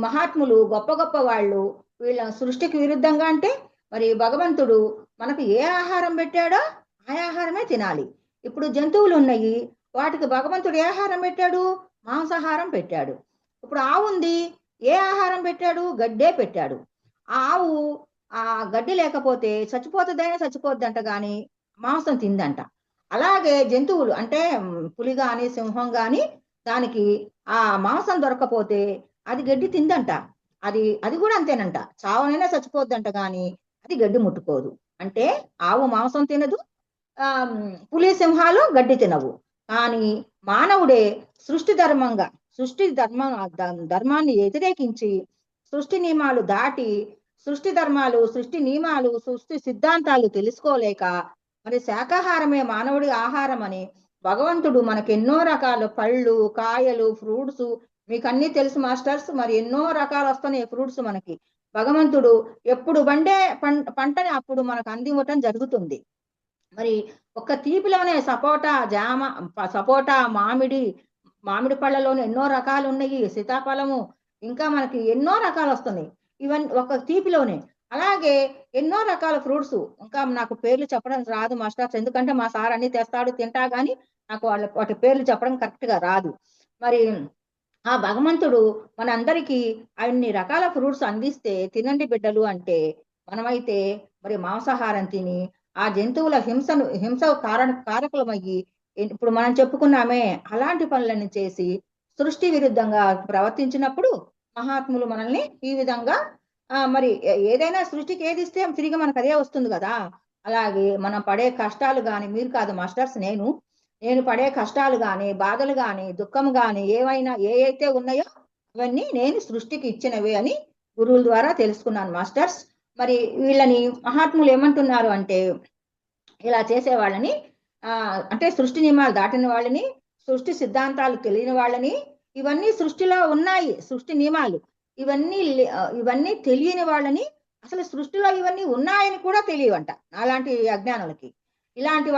మహాత్ములు గొప్ప గొప్ప వాళ్ళు వీళ్ళ సృష్టికి విరుద్ధంగా అంటే మరి భగవంతుడు మనకు ఏ ఆహారం పెట్టాడో ఆ ఆహారమే తినాలి. ఇప్పుడు జంతువులు ఉన్నాయి, వాటికి భగవంతుడు ఏ ఆహారం పెట్టాడు? మాంసాహారం పెట్టాడు. ఇప్పుడు ఆవు ఉంది, ఏ ఆహారం పెట్టాడు? గడ్డే పెట్టాడు. ఆ ఆవు ఆ గడ్డి లేకపోతే చచ్చిపోద్దంట కానీ మాంసం తిందంట. అలాగే జంతువులు అంటే పులి గాని సింహం గాని దానికి ఆ మాంసం దొరకపోతే అది గడ్డి తిందంట. అది కూడా అంతేనంట, చావనైనా చచ్చిపోద్దంట కానీ అది గడ్డి ముట్టుకోదు. అంటే ఆవు మాంసం తినదు, పులి సింహాలు గడ్డి తినవు. కానీ మానవుడే సృష్టి ధర్మాన్ని వ్యతిరేకించి సృష్టి నియమాలు దాటి సృష్టి ధర్మాలు, సృష్టి నియమాలు, సృష్టి సిద్ధాంతాలు తెలుసుకోలేక మరి శాకాహారమే మానవుడి ఆహారం అని భగవంతుడు మనకి ఎన్నో రకాల పళ్ళు, కాయలు, ఫ్రూట్స్, మీకు అన్ని తెలుసు మాస్టర్స్. మరి ఎన్నో రకాలు వస్తున్నాయి ఫ్రూట్స్ మనకి. భగవంతుడు ఎప్పుడు పంటని అప్పుడు మనకు అందివ్వటం జరుగుతుంది. మరి ఒక్క తీపిలోనే సపోటా, మామిడి పళ్ళలోనే ఎన్నో రకాలు ఉన్నాయి, సీతాఫలము, ఇంకా మనకి ఎన్నో రకాలు వస్తున్నాయి ఇవన్నీ ఒక తీపిలోనే. అలాగే ఎన్నో రకాల ఫ్రూట్స్, ఇంకా నాకు పేర్లు చెప్పడం రాదు మాస్టర్స్, ఎందుకంటే మా సార్ అన్ని తెస్తాడు తింటా గానీ నాకు వాటి పేర్లు చెప్పడం కరెక్ట్ గా రాదు. మరి ఆ భగవంతుడు మనందరికీ అన్ని రకాల ఫ్రూట్స్ అందిస్తే తినండి బిడ్డలు అంటే, మనమైతే మరి మాంసాహారం తిని ఆ జంతువుల హింస కారకులమయ్యి ఇప్పుడు మనం చెప్పుకున్నామే అలాంటి పనులను చేసి సృష్టి విరుద్ధంగా ప్రవర్తించినప్పుడు మహాత్ములు మనల్ని ఈ విధంగా మరి ఏదైనా సృష్టికి ఏది ఇస్తే తిరిగి మనకు అదే వస్తుంది కదా. అలాగే మనం పడే కష్టాలు కానీ, మీరు కాదు మాస్టర్స్, నేను పడే కష్టాలు కానీ, బాధలు కానీ, దుఃఖం కానీ ఏవైనా ఏ అయితే ఉన్నాయో అవన్నీ నేను సృష్టికి ఇచ్చినవే అని గురువుల ద్వారా తెలుసుకున్నాను మాస్టర్స్. మరి వీళ్ళని మహాత్ములు ఏమంటున్నారు అంటే, ఇలా చేసే వాళ్ళని అంటే సృష్టి నియమాలు దాటిన వాళ్ళని, సృష్టి సిద్ధాంతాలు తెలియని వాళ్ళని, ఇవన్నీ సృష్టిలో ఉన్నాయి సృష్టి నియమాలు, ఇవన్నీ తెలియని వాళ్ళని, అసలు సృష్టిలో ఇవన్నీ ఉన్నాయని కూడా తెలియవంట నాలాంటి అజ్ఞానులకి. ఇలాంటి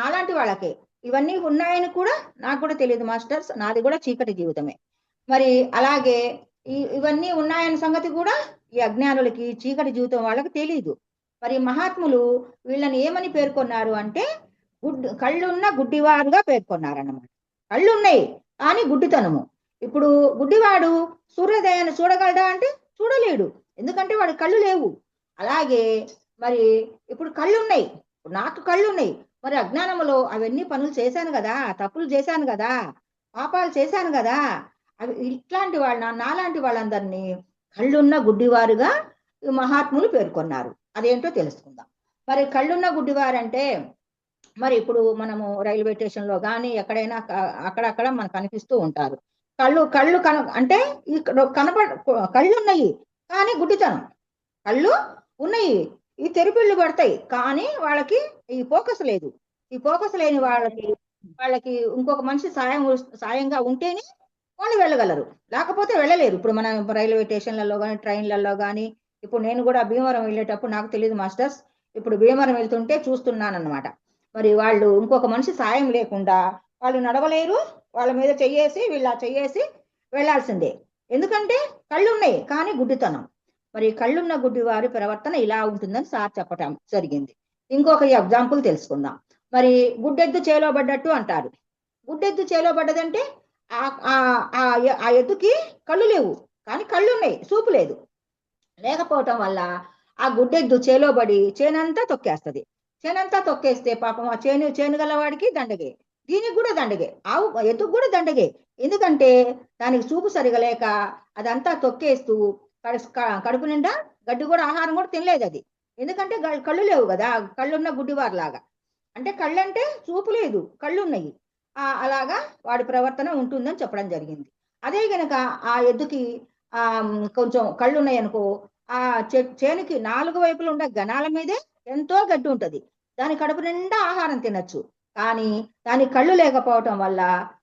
నాలాంటి వాళ్ళకి ఇవన్నీ ఉన్నాయని కూడా నాకు కూడా తెలియదు మాస్టర్స్, నాది కూడా చీకటి జీవితమే. మరి అలాగే ఇవన్నీ ఉన్నాయని సంగతి కూడా ఈ అజ్ఞానులకి, చీకటి జీవితం వాళ్ళకి తెలియదు. మరి మహాత్ములు వీళ్ళని ఏమని పేర్కొన్నారు అంటే కళ్ళున్న గుడ్డివారుగా పేర్కొన్నారన్నమాట. కళ్ళున్నాయి కానీ గుడ్డితనము. ఇప్పుడు గుడ్డివాడు సూర్యోదయాన్ని చూడగలడా అంటే చూడలేడు, ఎందుకంటే వాడి కళ్ళు లేవు. అలాగే మరి ఇప్పుడు కళ్ళున్నాయి, నాకు కళ్ళున్నాయి, మరి అజ్ఞానములో అవన్నీ పనులు చేశాను కదా, తప్పులు చేశాను కదా, పాపాలు చేశాను కదా, అవి ఇట్లాంటి నాలాంటి వాళ్ళందరినీ కళ్ళున్న గుడ్డివారుగా మహాత్ములు పేర్కొన్నారు. అదేంటో తెలుసుకుందాం. మరి కళ్ళున్న గుడ్డివారంటే మరి ఇప్పుడు మనము రైల్వే స్టేషన్ లో కానీ ఎక్కడైనా అక్కడక్కడ మనకు కనిపిస్తూ ఉంటారు. కళ్ళు అంటే కళ్ళు ఉన్నాయి కానీ గుడ్డితనం. కళ్ళు ఉన్నాయి ఈ తెరిపిళ్ళు పడతాయి, కానీ వాళ్ళకి ఈ ఫోకస్ లేదు. ఈ ఫోకస్ లేని వాళ్ళకి ఇంకొక మనిషి సాయంగా ఉంటేనే వాళ్ళు వెళ్ళగలరు, లేకపోతే వెళ్ళలేరు. ఇప్పుడు మన రైల్వే స్టేషన్లలో కానీ ట్రైన్లలో కానీ, ఇప్పుడు నేను కూడా భీమవరం వెళ్ళేటప్పుడు నాకు తెలియదు మాస్టర్స్, ఇప్పుడు భీమవరం వెళ్తుంటే చూస్తున్నాను అనమాట. మరి వాళ్ళు ఇంకొక మనిషి సాయం లేకుండా వాళ్ళు నడవలేరు, వాళ్ళ మీద చెయ్యేసి వీళ్ళ చెయ్యేసి వెళ్లాల్సిందే. ఎందుకంటే కళ్ళు ఉన్నాయి కానీ గుడ్డితనం. మరి కళ్ళున్న గుడ్డి వారి ప్రవర్తన ఇలా ఉంటుందని సార్ చెప్పటం జరిగింది. ఇంకొక ఎగ్జాంపుల్ తెలుసుకుందాం. మరి గుడ్డెద్దు చేలో పడ్డట్టు అంటారు. గుడ్డెద్దు చేలో పడ్డదంటే ఆ ఎద్దుకి కళ్ళు లేవు, కానీ కళ్ళు ఉన్నాయి, చూపు లేదు. లేకపోవటం వల్ల ఆ గుడ్డెద్దు చేలో పడి చేనంతా తొక్కేస్తుంది. చేనంతా తొక్కేస్తే పాపం ఆ చేను గలవాడికి దండగే, దీనికి కూడా దండగే, ఎద్దుకు కూడా దండగే. ఎందుకంటే దానికి చూపు సరిగా లేక అదంతా తొక్కేస్తూ కడుపు నిండా గడ్డి కూడా ఆహారం కూడా తినలేదు అది. ఎందుకంటే కళ్ళు లేవు కదా, కళ్ళున్న గుడ్డివారు లాగా. అంటే కళ్ళంటే చూపు లేదు, కళ్ళు ఉన్నాయి. అలాగా వాడి ప్రవర్తన ఉంటుందని చెప్పడం జరిగింది. అదే గనక ఆ ఎద్దుకి కొంచెం కళ్ళు ఉన్నాయి అనుకో, ఆ చేనుకి 4 వైపులు ఉండే గనాల మీదే ఎంతో గడ్డి ఉంటది, దాని కడుపు నిండా ఆహారం తినచ్చు. కానీ దాని కళ్ళు లేకపోవటం వల్ల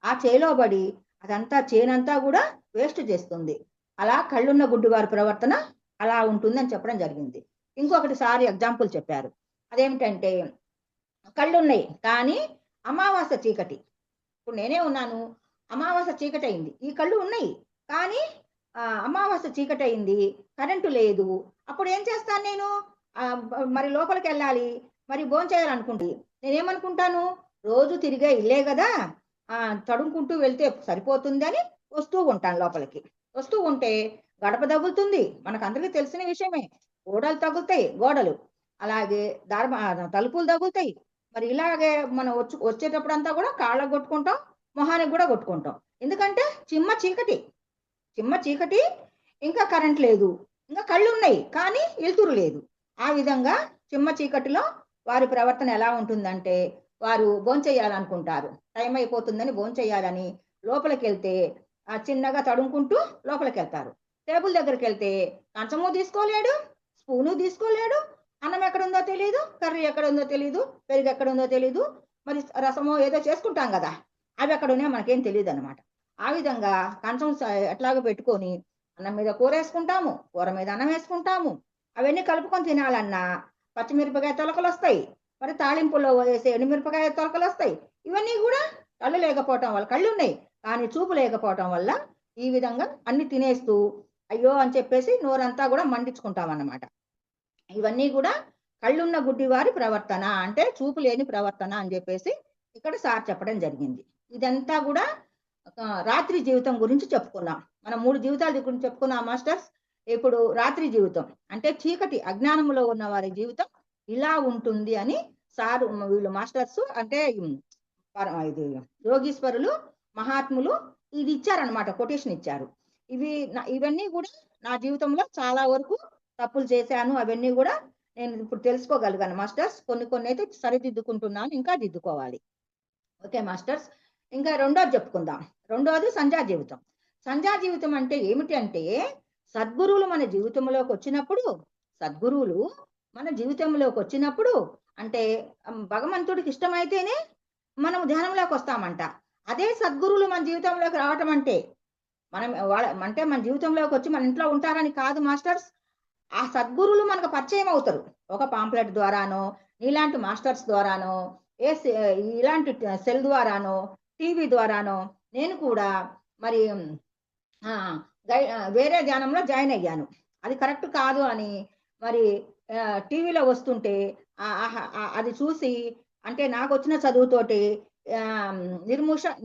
ఆ చేలో పడి అదంతా చేనంతా కూడా వేస్ట్ చేస్తుంది. అలా కళ్ళున్న గుడ్డివారి ప్రవర్తన అలా ఉంటుందని చెప్పడం జరిగింది. ఇంకొకటి సారి ఎగ్జాంపుల్ చెప్పారు. అదేమిటంటే కళ్ళున్నాయి కానీ అమావాస్య చీకటి. ఇప్పుడు నేనే ఉన్నాను, అమావాస్య చీకటి అయింది, ఈ కళ్ళు ఉన్నాయి కానీ అమావాస్య చీకటి అయింది, కరెంటు లేదు. అప్పుడు ఏం చేస్తాను నేను? మరి లోపలికి వెళ్ళాలి, మరి భోంచేయాలనుకుంటే నేనేమనుకుంటాను, రోజు తిరిగే ఇల్లే కదా, తడుముకుంటూ వెళ్తే సరిపోతుంది అని వస్తూ ఉంటాను. లోపలికి వస్తూ ఉంటే గడప తగులుతుంది, మనకు అందరికీ తెలిసిన విషయమే. గోడలు తగులుతాయి, గోడలు అలాగే తలుపులు తగులుతాయి. మరి ఇలాగే మనం వచ్చేటప్పుడు అంతా కూడా కాళ్ళకు కొట్టుకుంటాం, మొహానికి కూడా కొట్టుకుంటాం. ఎందుకంటే చిమ్మ చీకటి, ఇంకా కరెంట్ లేదు, ఇంకా కళ్ళు ఉన్నాయి కానీ వెలుతురు లేదు. ఆ విధంగా చిమ్మ చీకటిలో వారి ప్రవర్తన ఎలా ఉంటుందంటే, వారు భోంచేయాలనుకుంటారు, టైం అయిపోతుందని భోంచేయాలని లోపలికి వెళ్తే చిన్నగా తడుముకుంటూ లోపలికి వెళ్తారు. టేబుల్ దగ్గరికి వెళ్తే కంచము తీసుకోలేడు, స్పూను తీసుకోలేడు, అన్నం ఎక్కడుందో తెలియదు, కర్రీ ఎక్కడుందో తెలియదు, పెరుగు ఎక్కడుందో తెలియదు, మరి రసమో ఏదో చేసుకుంటాం కదా, అవి ఎక్కడున్నా మనకేం తెలియదు అనమాట. ఆ విధంగా కంచం ఎట్లాగో పెట్టుకొని అన్నం మీద కూర వేసుకుంటాము, కూర మీద అన్నం వేసుకుంటాము. అవన్నీ కలుపుకొని తినాలన్నా పచ్చిమిరపకాయ తొలకలు వస్తాయి, మరి తాళింపులో వేసే ఎండుమిరపకాయ తొలకలు వస్తాయి. ఇవన్నీ కూడా కళ్ళు లేకపోవటం వల్ల, కళ్ళు ఉన్నాయి కానీ చూపు లేకపోవటం వల్ల ఈ విధంగా అన్ని తినేస్తూ అయ్యో అని చెప్పేసి నోరంతా కూడా మండించుకుంటాం అన్నమాట. ఇవన్నీ కూడా కళ్ళున్న గుడ్డి వారి ప్రవర్తన, అంటే చూపు లేని ప్రవర్తన అని చెప్పేసి ఇక్కడ సార్ చెప్పడం జరిగింది. ఇదంతా కూడా రాత్రి జీవితం గురించి చెప్పుకున్నాం. మనం 3 జీవితాల గురించి చెప్పుకున్నాం మాస్టర్స్. ఇప్పుడు రాత్రి జీవితం అంటే చీకటి, అజ్ఞానంలో ఉన్న వారి జీవితం ఇలా ఉంటుంది అని సారు వీళ్ళు మాస్టర్స్ అంటే ఇది యోగీశ్వరులు, మహాత్ములు ఇది ఇచ్చారనమాట, కొటేషన్ ఇచ్చారు. ఇవన్నీ కూడా నా జీవితంలో చాలా వరకు తప్పులు చేశాను, అవన్నీ కూడా నేను ఇప్పుడు తెలుసుకోగలిగాను మాస్టర్స్. కొన్ని అయితే సరిదిద్దుకుంటున్నాను, ఇంకా దిద్దుకోవాలి. Okay masters. ఇంకా రెండోది చెప్పుకుందాం. రెండోది సంధ్యా జీవితం. సంధ్యా జీవితం అంటే ఏమిటి అంటే, సద్గురువులు మన జీవితంలోకి వచ్చినప్పుడు అంటే భగవంతుడికి ఇష్టమైతేనే మనం ధ్యానంలోకి వస్తామంట. అదే సద్గురువులు మన జీవితంలోకి రావటం అంటే మన జీవితంలోకి వచ్చి మన ఇంట్లో ఉంటారని కాదు మాస్టర్స్. ఆ సద్గురువులు మనకు పరిచయం అవుతారు, ఒక పాంప్లెట్ ద్వారానో, ఇలాంటి మాస్టర్స్ ద్వారానో, ఇలాంటి సెల్ ద్వారానో, టీవీ ద్వారానో. నేను కూడా మరి వేరే ధ్యానంలో జాయిన్ అయ్యాను, అది కరెక్ట్ కాదు అని మరి టీవీలో వస్తుంటే అది చూసి, అంటే నాకు వచ్చిన చదువుతోటి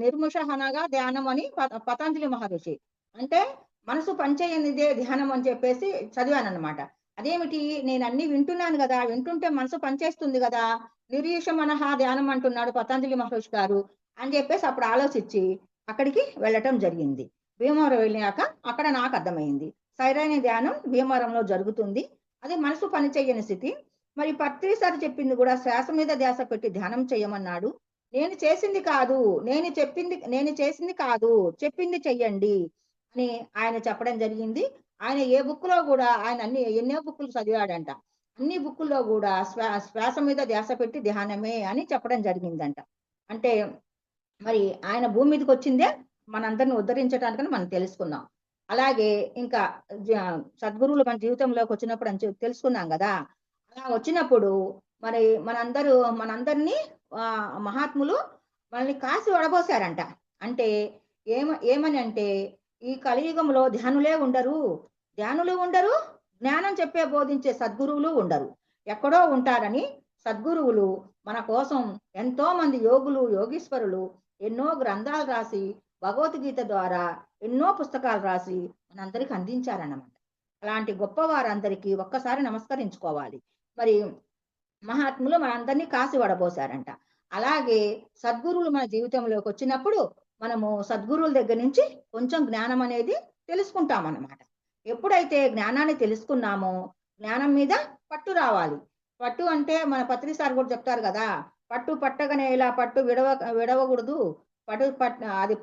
నిర్ముషహనగా ధ్యానం అని పతంజలి మహర్షి, అంటే మనసు పనిచేయనిదే ధ్యానం అని చెప్పేసి చదివాను అనమాట. అదేమిటి, నేను అన్ని వింటున్నాను కదా, వింటుంటే మనసు పనిచేస్తుంది కదా, నిర్యుషమనహ ధ్యానం అంటున్నాడు పతంజలి మహర్షి గారు అని చెప్పేసి అప్పుడు ఆలోచించి అక్కడికి వెళ్ళటం జరిగింది. భీమవరం వెళ్ళాక అక్కడ నాకు అర్థమైంది, సరైన ధ్యానం భీమవరంలో జరుగుతుంది, అది మనసు పనిచేయని స్థితి. మరి పత్రిసారి చెప్పింది కూడా శ్వాస మీద ధ్యాస పెట్టి ధ్యానం చేయమన్నాడు. నేను చేసింది కాదు, నేను చేసింది కాదు, చెప్పింది చెయ్యండి అని ఆయన చెప్పడం జరిగింది. ఆయన ఏ బుక్ లో కూడా ఆయన ఎన్నో బుక్కులు చదివాడంట. అన్ని బుక్కుల్లో కూడా శ్వాస మీద ధ్యాస పెట్టి ధ్యానమే అని చెప్పడం జరిగిందంట. అంటే మరి ఆయన భూమి మీదకి వచ్చిందే మనందరిని ఉద్ధరించడానికని మనం తెలుసుకుందాం. అలాగే ఇంకా సద్గురువులు మన జీవితంలోకి వచ్చినప్పుడు అని తెలుసుకున్నాం కదా. అలా వచ్చినప్పుడు మరి మనందరినీ మహాత్ములు మనల్ని కాసి వడబోసారంట. అంటే ఏమని అంటే, ఈ కలియుగంలో ధ్యానులు ఉండరు, జ్ఞానం చెప్పే బోధించే సద్గురువులు ఉండరు, ఎక్కడో ఉంటారని సద్గురువులు మన కోసం ఎంతో మంది యోగీశ్వరులు ఎన్నో గ్రంథాలు రాసి, భగవద్గీత ద్వారా ఎన్నో పుస్తకాలు రాసి మనందరికి అందించారన్నమాట. అలాంటి గొప్ప వారందరికీ ఒక్కసారి నమస్కరించుకోవాలి. మరి మహాత్ములు మనందరినీ కాసి వడబోసారంట. అలాగే సద్గురువులు మన జీవితంలోకి వచ్చినప్పుడు మనము సద్గురువుల దగ్గర నుంచి కొంచెం జ్ఞానం అనేది తెలుసుకుంటాం అన్నమాట. ఎప్పుడైతే జ్ఞానాన్ని తెలుసుకున్నామో జ్ఞానం మీద పట్టు రావాలి. పట్టు అంటే మన పత్రి సార్ కూడా చెప్తారు కదా, పట్టు పట్టగానే ఇలా పట్టు విడవకూడదు,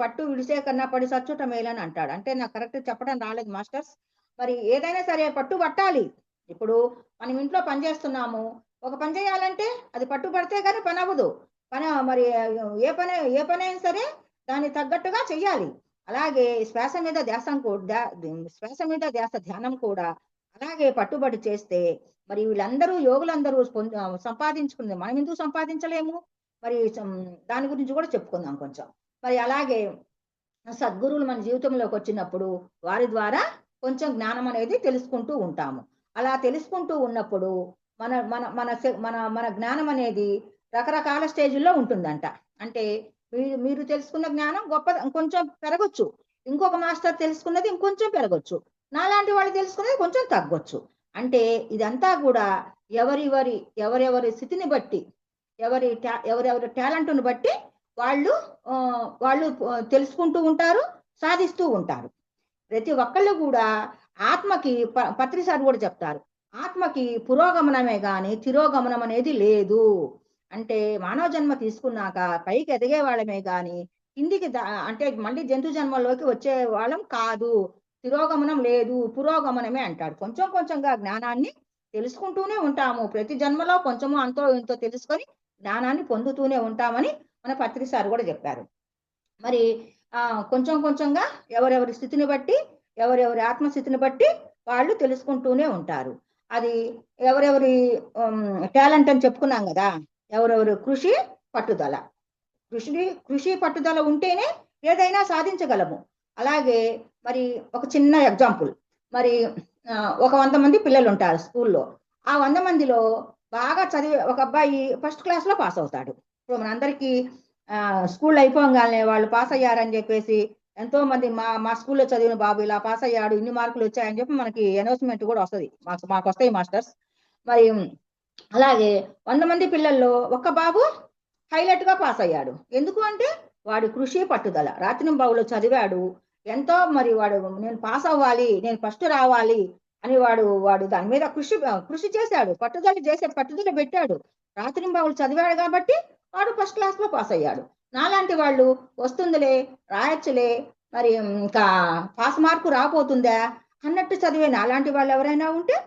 పట్టు విడిసే కన్నా పడి సచ్చుట మేలని అంటాడు. అంటే నాకు కరెక్ట్ చెప్పడం రాలేదు మాస్టర్స్. మరి ఏదైనా సరే పట్టు పట్టాలి. ఇప్పుడు మనం ఇంట్లో పని చేస్తున్నాము, ఒక పని చేయాలంటే అది పట్టు పడితే కానీ పని అవ్వదు. మరి ఏ పని అయినా సరే దాన్ని తగ్గట్టుగా చెయ్యాలి. అలాగే శ్వాస మీద ధ్యానం కూడా అలాగే పట్టుబడి చేస్తే మరి వీళ్ళందరూ యోగులందరూ సంపాదించుకుంది మనం ఎందుకు సంపాదించలేము? మరి దాని గురించి కూడా చెప్పుకుందాం కొంచెం. మరి అలాగే సద్గురువులు మన జీవితంలోకి వచ్చినప్పుడు వారి ద్వారా కొంచెం జ్ఞానం అనేది తెలుసుకుంటూ ఉంటాము. అలా తెలుసుకుంటూ ఉన్నప్పుడు మన మన మన మన మన జ్ఞానం అనేది రకరకాల స్టేజ్ల్లో ఉంటుందంట. అంటే మీరు తెలుసుకున్న జ్ఞానం కొంచెం పెరగొచ్చు, ఇంకొక మాస్టర్ తెలుసుకున్నది ఇంకొంచెం పెరగొచ్చు, నాలాంటి వాళ్ళు తెలుసుకున్నది కొంచెం తగ్గొచ్చు. అంటే ఇదంతా కూడా ఎవరెవరి స్థితిని బట్టి, ఎవరెవరి టాలెంట్ను బట్టి వాళ్ళు తెలుసుకుంటూ ఉంటారు, సాధిస్తూ ఉంటారు. ప్రతి ఒక్కళ్ళు కూడా ఆత్మకి పత్రి సార్ కూడా చెప్తారు, ఆత్మకి పురోగమనమే గాని తిరోగమనం అనేది లేదు. అంటే మానవ జన్మ తీసుకున్నాక పైకి ఎదిగే వాళ్ళమే గాని కిందికి అంటే మళ్ళీ జంతు జన్మలోకి వచ్చే వాళ్ళం కాదు. తిరోగమనం లేదు, పురోగమనమే అంటాడు. కొంచెం కొంచెంగా జ్ఞానాన్ని తెలుసుకుంటూనే ఉంటాము. ప్రతి జన్మలో కొంచెము అంతో ఇంతో తెలుసుకొని జ్ఞానాన్ని పొందుతూనే ఉంటామని మన పత్రి సార్ కూడా చెప్పారు. మరి కొంచెం కొంచెంగా ఎవరెవరి స్థితిని బట్టి, ఎవరెవరి ఆత్మస్థితిని బట్టి వాళ్ళు తెలుసుకుంటూనే ఉంటారు. అది ఎవరెవరి టాలెంట్ అని చెప్పుకున్నాం కదా, ఎవరెవరు కృషి పట్టుదల ఉంటేనే ఏదైనా సాధించగలము. అలాగే మరి ఒక చిన్న ఎగ్జాంపుల్, మరి ఒక 100 మంది పిల్లలు ఉంటారు స్కూల్లో. ఆ 100 మందిలో బాగా చదివే ఒక అబ్బాయి ఫస్ట్ క్లాస్ లో పాస్ అవుతాడు. ఇప్పుడు మనందరికీ స్కూల్ అయిపోగానే వాళ్ళు పాస్ అయ్యారని చెప్పేసి ఎంతో మంది మా స్కూల్లో చదివిన బాబు ఇలా పాస్ అయ్యాడు, ఇన్ని మార్కులు వచ్చాయని చెప్పి మనకి అనౌన్స్మెంట్ కూడా వస్తుంది, మాకు వస్తాయి మాస్టర్స్. మరి అలాగే 100 మంది పిల్లల్లో ఒక్క బాబు హైలైట్ గా పాస్ అయ్యాడు. ఎందుకు అంటే వాడి కృషి పట్టుదల. రాత్రింబావులో చదివాడు ఎంతో, మరి వాడు నేను పాస్ అవ్వాలి, నేను ఫస్ట్ రావాలి అని వాడు దాని మీద కృషి చేశాడు, పట్టుదల పెట్టాడు. రాత్రింబావులు చదివాడు కాబట్టి వాడు ఫస్ట్ క్లాస్ లో పాస్ అయ్యాడు. నాలాంటి వాళ్ళు వస్తుందిలే, రాయొచ్చులే, మరి ఇంకా పాస్ మార్కు రాపోతుందా అన్నట్టు చదివే నాలాంటి వాళ్ళు ఎవరైనా ఉంటే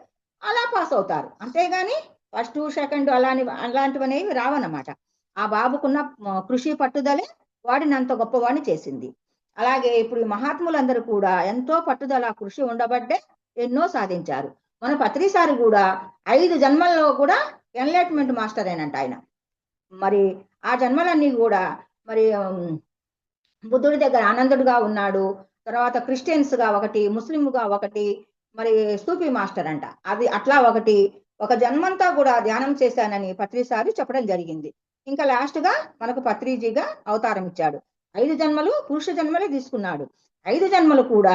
అలా పాస్ అవుతారు. అంతేగాని ఫస్ట్ సెకండ్ అలాంటివనేవి రావన్నమాట. ఆ బాబుకున్న కృషి పట్టుదలే వాడిని అంత గొప్పవాడిని చేసింది. అలాగే ఇప్పుడు ఈ మహాత్ములందరూ కూడా ఎంతో పట్టుదల కృషి ఉండబట్టే ఎన్నో సాధించారు. మన పత్రిసారి కూడా 5 జన్మల్లో కూడా ఎన్లైట్మెంట్ మాస్టర్ అయినంట ఆయన. మరి ఆ జన్మలన్నీ కూడా మరి బుద్ధుడి దగ్గర ఆనందుడుగా ఉన్నాడు, తర్వాత క్రిస్టియన్స్ గా ఒకటి, ముస్లింగా ఒకటి, మరి సూఫీ మాస్టర్ అంట. అది అట్లా ఒక జన్మంతా కూడా ధ్యానం చేశానని పత్రిసారి చెప్పడం జరిగింది. ఇంకా లాస్ట్ గా మనకు పత్రిజీగా అవతారం ఇచ్చాడు. 5 జన్మలు పురుష జన్మలే తీసుకున్నాడు. 5 జన్మలు కూడా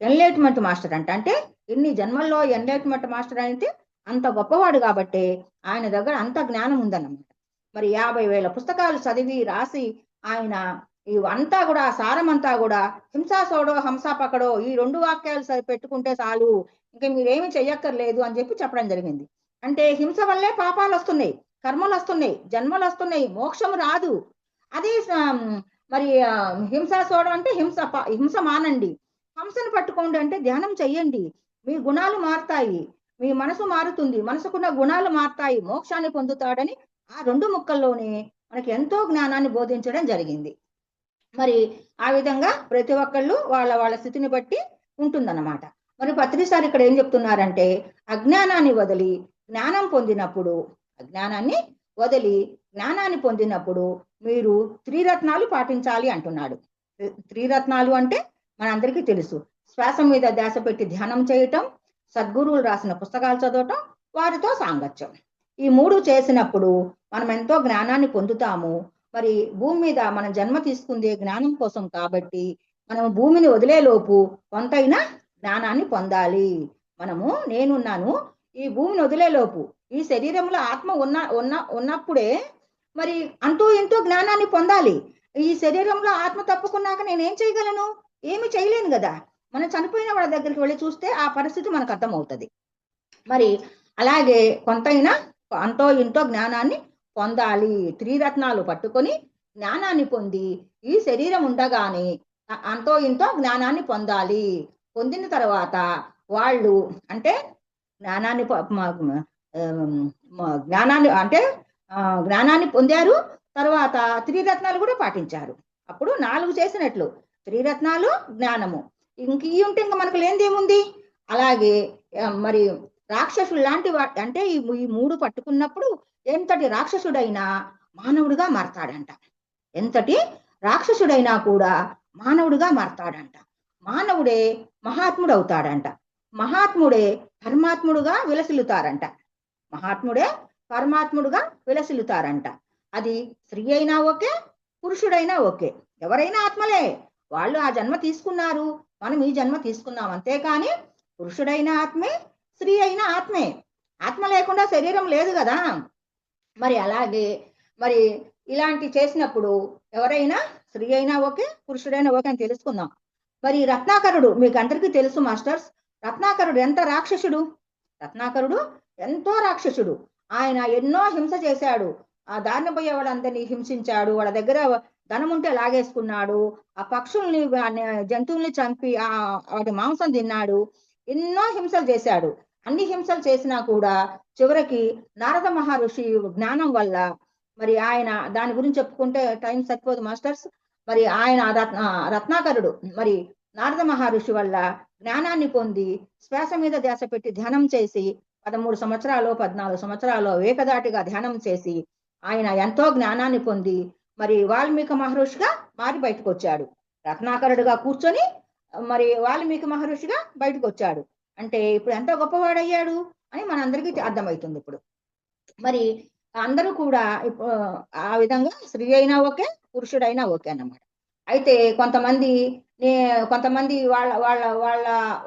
ఎన్లైట్మెంట్ మాస్టర్ అంట. అంటే ఇన్ని జన్మల్లో ఎన్లైట్మెంట్ మాస్టర్ అయితే అంత గొప్పవాడు కాబట్టి ఆయన దగ్గర అంత జ్ఞానం ఉందన్నమాట. మరి 50,000 పుస్తకాలు చదివి రాసి ఆయన ఇవంతా కూడా సారమంతా కూడా హింసాసోడో హంసాపకడో ఈ 2 వాక్యాలు పెట్టుకుంటే చాలు, ఇంకా మీరేమి చెయ్యక్కర్లేదు అని చెప్పడం జరిగింది. అంటే హింస వల్లే పాపాలు వస్తున్నాయి, కర్మలు వస్తున్నాయి, జన్మలు వస్తున్నాయి, మోక్షం రాదు. అదే మరి హింసాసోడం అంటే హింస మానండి, హంసను పట్టుకోండి అంటే ధ్యానం చెయ్యండి, మీ గుణాలు మారుతాయి, మీ మనసు మారుతుంది, మనసుకున్న గుణాలు మారుతాయి, మోక్షాన్ని పొందుతాడని ఆ 2 ముక్కల్లోనే మనకి ఎంతో జ్ఞానాన్ని బోధించడం జరిగింది. మరి ఆ విధంగా ప్రతి ఒక్కళ్ళు వాళ్ళ వాళ్ళ స్థితిని బట్టి ఉంటుందన్నమాట. మరి పత్రిసారి ఇక్కడ ఏం చెప్తున్నారంటే, అజ్ఞానాన్ని వదిలి జ్ఞానం పొందినప్పుడు, అజ్ఞానాన్ని వదిలి జ్ఞానాన్ని పొందినప్పుడు మీరు త్రిరత్నాలు పాటించాలి అంటున్నాడు. త్రిరత్నాలు అంటే మనందరికీ తెలుసు. శ్వాస మీద ధ్యాస పెట్టి ధ్యానం చేయటం, సద్గురువులు రాసిన పుస్తకాలు చదవటం, వారితో సాంగత్యం. ఈ 3 చేసినప్పుడు మనం ఎంతో జ్ఞానాన్ని పొందుతాము. మరి భూమి మీద మనం జన్మ తీసుకుందే జ్ఞానం కోసం కాబట్టి మనం భూమిని వదిలేలోపు కొంతైనా జ్ఞానాన్ని పొందాలి. మనము నేనున్నాను, ఈ భూమిని వదిలేలోపు ఈ శరీరంలో ఆత్మ ఉన్నప్పుడే మరి అంటూ ఎంతో జ్ఞానాన్ని పొందాలి. ఈ శరీరంలో ఆత్మ తప్పుకున్నాక నేనేం చేయగలను? ఏమి చేయలేను కదా. మనం చనిపోయిన వాళ్ళ దగ్గరికి వెళ్ళి చూస్తే ఆ పరిస్థితి మనకు అర్థమవుతుంది. మరి అలాగే కొంతైనా అంతో ఇంతో జ్ఞానాన్ని పొందాలి. త్రిరత్నాలు పట్టుకొని జ్ఞానాన్ని పొంది ఈ శరీరం ఉండగానే అంతో ఇంతో జ్ఞానాన్ని పొందాలి. పొందిన తర్వాత వాళ్ళు అంటే జ్ఞానాన్ని పొందారు, తర్వాత త్రిరత్నాలు కూడా పాటించారు. అప్పుడు 4 చేసినట్లు. త్రిరత్నాలు, జ్ఞానము. ఇంక ఇంకా మనకు లేనిదేముంది? అలాగే మరి రాక్షసుడు లాంటి అంటే ఈ 3 పట్టుకున్నప్పుడు ఎంతటి రాక్షసుడైనా మానవుడిగా మారతాడంట. ఎంతటి రాక్షసుడైనా కూడా మానవుడిగా మారతాడంట. మానవుడే మహాత్ముడు అవుతాడంట. మహాత్ముడే పరమాత్ముడుగా విలసిల్లుతారంట. మహాత్ముడే పరమాత్ముడుగా విలసిల్లుతారంట. అది స్త్రీ అయినా ఓకే, పురుషుడైనా ఓకే, ఎవరైనా ఆత్మలే. వాళ్ళు ఆ జన్మ తీసుకున్నారు, మనం ఈ జన్మ తీసుకున్నాం. అంతేకాని పురుషుడైన ఆత్మే, స్త్రీ అయిన ఆత్మే. ఆత్మ లేకుండా శరీరం లేదు కదా. మరి అలాగే మరి ఇలాంటి చేసినప్పుడు ఎవరైనా స్త్రీ అయినా ఓకే, పురుషుడైనా ఓకే అని తెలుసుకుందాం. మరి రత్నాకరుడు మీకు అందరికీ తెలుసు మాస్టర్స్. రత్నాకరుడు ఎంత రాక్షసుడు! రత్నాకరుడు ఎంతో రాక్షసుడు. ఆయన ఎన్నో హింస చేశాడు. ఆ దారిన పోయే వాళ్ళందరినీ హింసించాడు. వాళ్ళ దగ్గర ధనం ఉంటే లాగేసుకున్నాడు. ఆ పక్షుల్ని జంతువుల్ని చంపి వాటి మాంసం తిన్నాడు. ఎన్నో హింసలు చేశాడు. అన్ని హింసలు చేసినా కూడా చివరికి నారద మహర్షి జ్ఞానం వల్ల మరి ఆయన దాని గురించి చెప్పుకుంటే టైం సరిపోదు మాస్టర్స్. మరి ఆయన రత్నాకరుడు మరి నారద మహర్షి వల్ల జ్ఞానాన్ని పొంది శ్వాస మీద ధ్యాస పెట్టి ధ్యానం చేసి 13 సంవత్సరాలు 14 సంవత్సరాలు ఏకదాటిగా ధ్యానం చేసి ఆయన ఎంతో జ్ఞానాన్ని పొంది మరి వాల్మీకి మహర్షిగా మారి బయటకు వచ్చాడు. రత్నాకరుడుగా కూర్చొని మరి వాల్మీకి మహర్షిగా బయటకు వచ్చాడు. అంటే ఇప్పుడు ఎంతో గొప్పవాడయ్యాడు అని మనందరికీ అర్థమవుతుంది. ఇప్పుడు మరి అందరూ కూడా ఆ విధంగా స్త్రీ అయినా ఓకే, పురుషుడైనా ఓకే అన్నమాట. అయితే కొంతమంది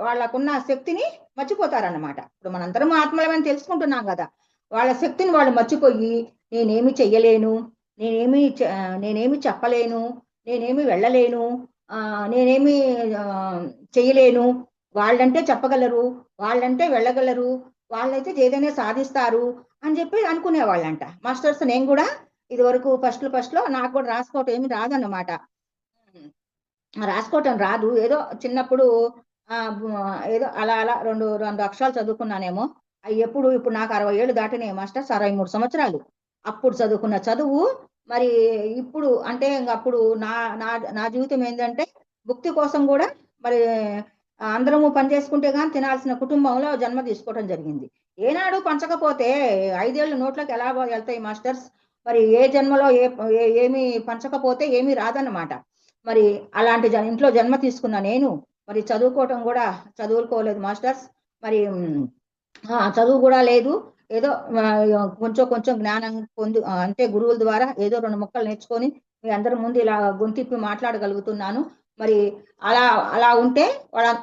వాళ్ళకున్న శక్తిని మర్చిపోతారన్నమాట. ఇప్పుడు మనందరం ఆత్మలమని తెలుసుకుంటున్నాం కదా. వాళ్ళ శక్తిని వాళ్ళు మర్చిపోయి నేనేమి చెయ్యలేను, నేనేమి చెప్పలేను, నేనేమి వెళ్ళలేను, నేనేమి చెయ్యలేను, వాళ్ళంటే చెప్పగలరు, వాళ్ళంటే వెళ్ళగలరు, వాళ్ళైతే ఏదైనా సాధిస్తారు అని చెప్పి అనుకునేవాళ్ళంట. మాస్టర్స్ నేను కూడా ఇది వరకు ఫస్ట్ లో నాకు కూడా రాసుకోవటం ఏమి రాదన్నమాట. రాసుకోవటం రాదు. ఏదో చిన్నప్పుడు ఏదో అలా రెండు అక్షరాలు చదువుకున్నానేమో. అవి ఇప్పుడు నాకు 60 ఏళ్ళు దాటినాయి మాస్టర్స్, 63 సంవత్సరాలు. అప్పుడు చదువుకున్న చదువు మరి ఇప్పుడు అంటే అప్పుడు నా జీవితం ఏంటంటే భుక్తి కోసం కూడా మరి అందరము పని చేసుకుంటే కానీ తినాల్సిన కుటుంబంలో జన్మ తీసుకోవడం జరిగింది. ఏనాడు పంచకపోతే 5 ఏళ్ళు నోట్లోకి ఎలా వెళ్తాయి మాస్టర్స్? మరి ఏ జన్మలో ఏమి పంచకపోతే ఏమీ రాదన్నమాట. మరి అలాంటి ఇంట్లో జన్మ తీసుకున్న నేను మరి చదువుకోవటం కూడా చదువుకోలేదు మాస్టర్స్. మరి చదువు కూడా లేదు. ఏదో కొంచెం జ్ఞానం అంటే గురువుల ద్వారా ఏదో 2 ముక్కలు నేర్చుకొని మీ అందరి ముందు ఇలా గొంతిప్పి మాట్లాడగలుగుతున్నాను. మరి అలా ఉంటే